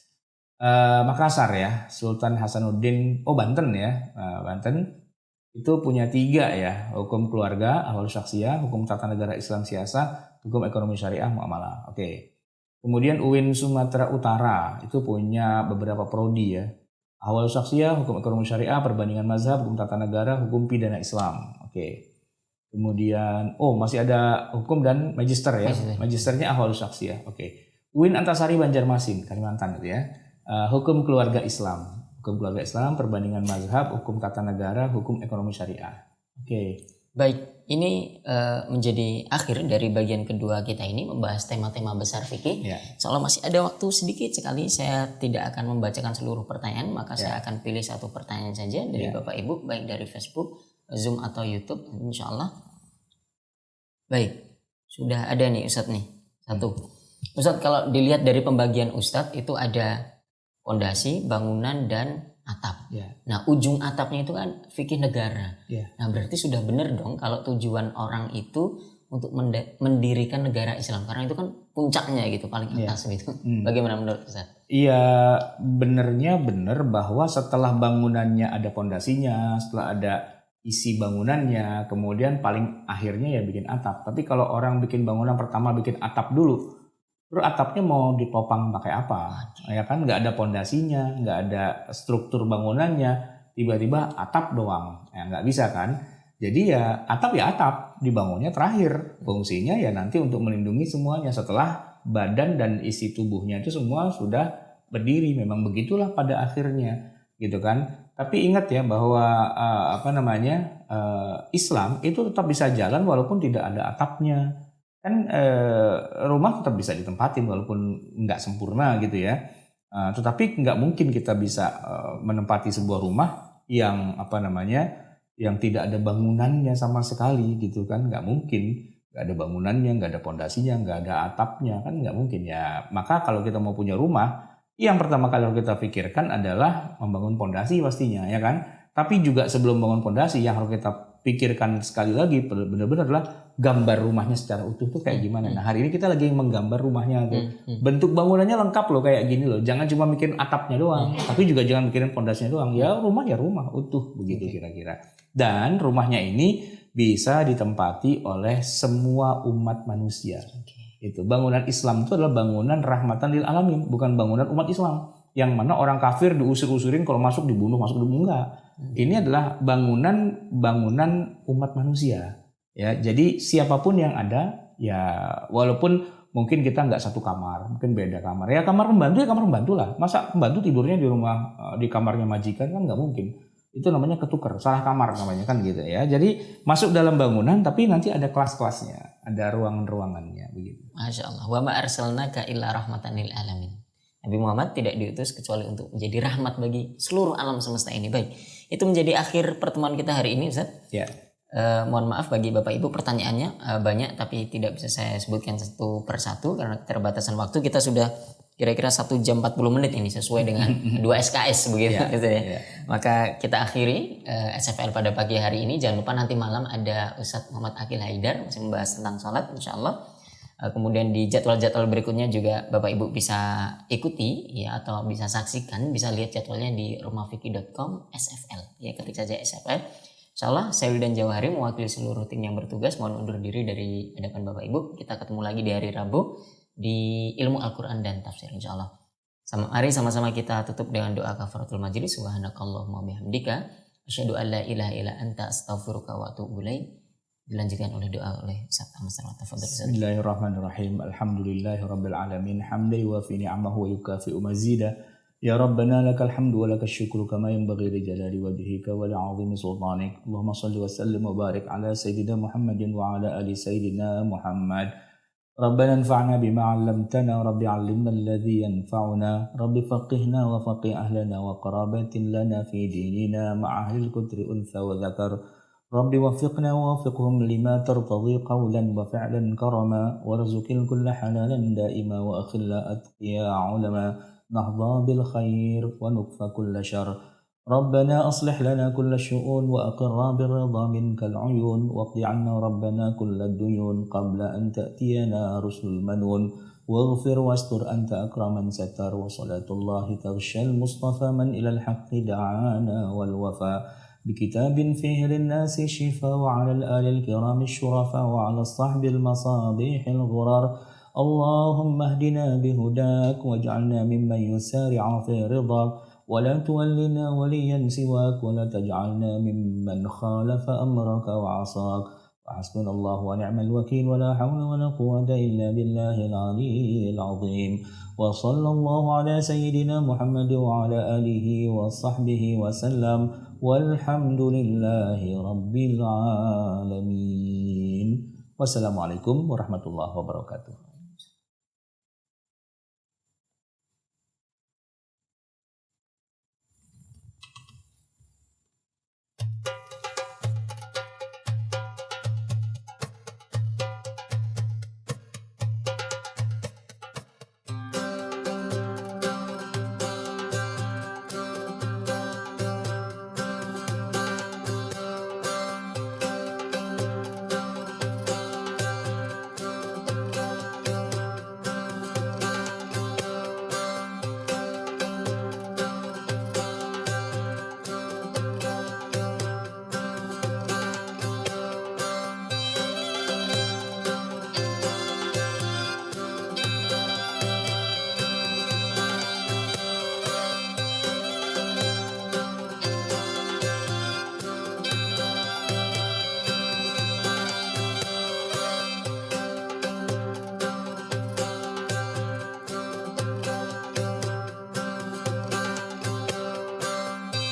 Makassar ya, Sultan Hasanuddin, Banten ya. Banten itu punya 3 ya, hukum keluarga, ahwalus syakhsiyah, hukum tata negara Islam siasah, hukum ekonomi syariah, muamalah. Oke. Kemudian UIN Sumatera Utara itu punya beberapa prodi ya. Ahwalus syakhsiyah, hukum ekonomi syariah, perbandingan mazhab, hukum tata negara, hukum pidana Islam. Oke. Kemudian masih ada hukum dan magister ya. Magisternya ahwalus syakhsiyah. Oke. UIN Antasari Banjarmasin, Kalimantan itu ya. Hukum keluarga Islam. Hukum keluarga Islam, perbandingan mazhab, hukum tata negara, hukum ekonomi syariah. Oke. Baik, ini menjadi akhir dari bagian kedua kita ini membahas tema-tema besar fikih. Soalnya masih ada waktu sedikit sekali, saya tidak akan membacakan seluruh pertanyaan, maka saya akan pilih 1 pertanyaan saja dari Bapak Ibu, baik dari Facebook, Zoom atau YouTube, insya Allah. Baik, sudah ada nih Ustadz nih, 1. Ustadz, kalau dilihat dari pembagian Ustadz itu ada fondasi, bangunan, dan atap. Nah, ujung atapnya itu kan fikih negara. Nah, berarti sudah benar dong kalau tujuan orang itu untuk mendirikan negara Islam, karena itu kan puncaknya gitu, paling atas gitu. Bagaimana menurut Ustaz? Iya, benernya benar bahwa setelah bangunannya ada fondasinya, setelah ada isi bangunannya, kemudian paling akhirnya ya bikin atap. Tapi kalau orang bikin bangunan pertama bikin atap dulu, terus atapnya mau ditopang pakai apa? Ya kan nggak ada pondasinya, nggak ada struktur bangunannya, tiba-tiba atap doang. Ya nggak bisa kan? Jadi ya atap, dibangunnya terakhir. Fungsinya ya nanti untuk melindungi semuanya setelah badan dan isi tubuhnya itu semua sudah berdiri. Memang begitulah pada akhirnya, gitu kan? Tapi ingat ya bahwa Islam itu tetap bisa jalan walaupun tidak ada atapnya. Kan rumah tetap bisa ditempatin walaupun nggak sempurna gitu ya. Tetapi nggak mungkin kita bisa menempati sebuah rumah yang yang tidak ada bangunannya sama sekali gitu kan, nggak mungkin. Nggak ada bangunannya, nggak ada pondasinya, nggak ada atapnya, kan nggak mungkin ya. Maka kalau kita mau punya rumah, yang pertama kali harus kita pikirkan adalah membangun pondasi pastinya, ya kan. Tapi juga sebelum bangun pondasi, yang harus kita pikirkan sekali lagi benar-benar adalah gambar rumahnya secara utuh tuh kayak gimana. Nah hari ini kita lagi menggambar rumahnya tuh. Bentuk bangunannya lengkap loh kayak gini loh. Jangan cuma mikirin atapnya doang, tapi juga jangan mikirin pondasinya doang. Ya rumah utuh begitu kira-kira. Dan rumahnya ini bisa ditempati oleh semua umat manusia. Itu bangunan Islam itu adalah bangunan rahmatan lil alamin, bukan bangunan umat Islam yang mana orang kafir diusir-usirin, kalau masuk dibunuh, enggak. Ini adalah bangunan umat manusia. Ya, jadi siapapun yang ada, ya walaupun mungkin kita nggak satu kamar, mungkin beda kamar. Ya kamar pembantu lah. Masa pembantu tidurnya di rumah di kamarnya majikan kan nggak mungkin. Itu namanya ketuker, salah kamar namanya kan gitu ya. Jadi masuk dalam bangunan tapi nanti ada kelas-kelasnya, ada ruangan-ruangannya begitu. Masya Allah. Wa ma arsalnaka illa rahmatan lil alamin. Nabi Muhammad tidak diutus kecuali untuk menjadi rahmat bagi seluruh alam semesta ini. Baik, itu menjadi akhir pertemuan kita hari ini, Ustaz. Ya. Mohon maaf bagi Bapak Ibu, pertanyaannya banyak tapi tidak bisa saya sebutkan satu persatu karena keterbatasan waktu. Kita sudah kira-kira 1 jam 40 menit ini sesuai dengan 2 SKS begitu. Ya. Maka kita akhiri SFL pada pagi hari ini. Jangan lupa nanti malam ada Ustadz Muhammad Aqil Haidar masih membahas tentang sholat, insya Allah. Kemudian di jadwal-jadwal berikutnya juga Bapak Ibu bisa ikuti ya, atau bisa saksikan, bisa lihat jadwalnya di rumahfikih.com SFL ya, ketik saja SFL. Insyaallah saya Wildan Jawahari mewakili seluruh tim yang bertugas mohon undur diri dari hadapan Bapak Ibu. Kita ketemu lagi di hari Rabu di ilmu Al-Quran dan tafsir insyaallah. Mari sama-sama kita tutup dengan doa kafaratul majlis. Subhanakallahumma bihamdika asyhadu an la ilaha illa anta astaghfiruka wa atubu ilaik. Dilanjutkan oleh doa oleh Ustaz Ahmad Sarwat. Bismillahirrahmanirrahim. Alhamdulillahirabbil alamin. Hamdan wa fi ni'amahu wa yukafi'u mazida. Ya Rabbana lakal hamdu wa lakal syukru kama yanbaghi li jalali wajhika wa li'azimi sultanik. Allahumma shalli wa sallim wa barik ala sayyidina Muhammadin wa ala ali sayyidina Muhammad. Rabbana anfa'na bima 'allamtana, Rabbi 'allimna alladhi yanfa'una, Rabbi faqihna wa faqih ahlana wa qarabatin lana fi dinina ma'a ahlil qudri untha wa dhakar. Rabbi waffiqna wa waffiqhum lima tartadhi qawlan wa fi'lan karama warzuqil kulla halalan daima wa akhilla atqiya ulama nahdha bil khair wa nukfa kulla syar. Rabbana aslih lana kulla syu'un wa aqirra bir ridha minkal uyun waqdi 'anna rabbana kulla duyun qabla an ta'tiyana rusul manun waghfir wastur anta akraman satar wa salatullahi taghshal mustafa man ilal haqqi da'ana wal wafa. بكتاب فيه للناس الشفاء وعلى الآل الكرام الشرفاء وعلى الصحب المصابيح الغرار. اللهم اهدنا بهداك واجعلنا ممن يسارع في رضاك ولا تولنا وليا سواك ولا تجعلنا ممن خالف أمرك وعصاك. وحسبنا الله ونعم الوكيل ولا حول ولا قوة إلا بالله العلي العظيم. وصلى الله على سيدنا محمد وعلى آله وصحبه وسلم والحمد لله رب العالمين. Wassalamualaikum warahmatullahi wabarakatuh.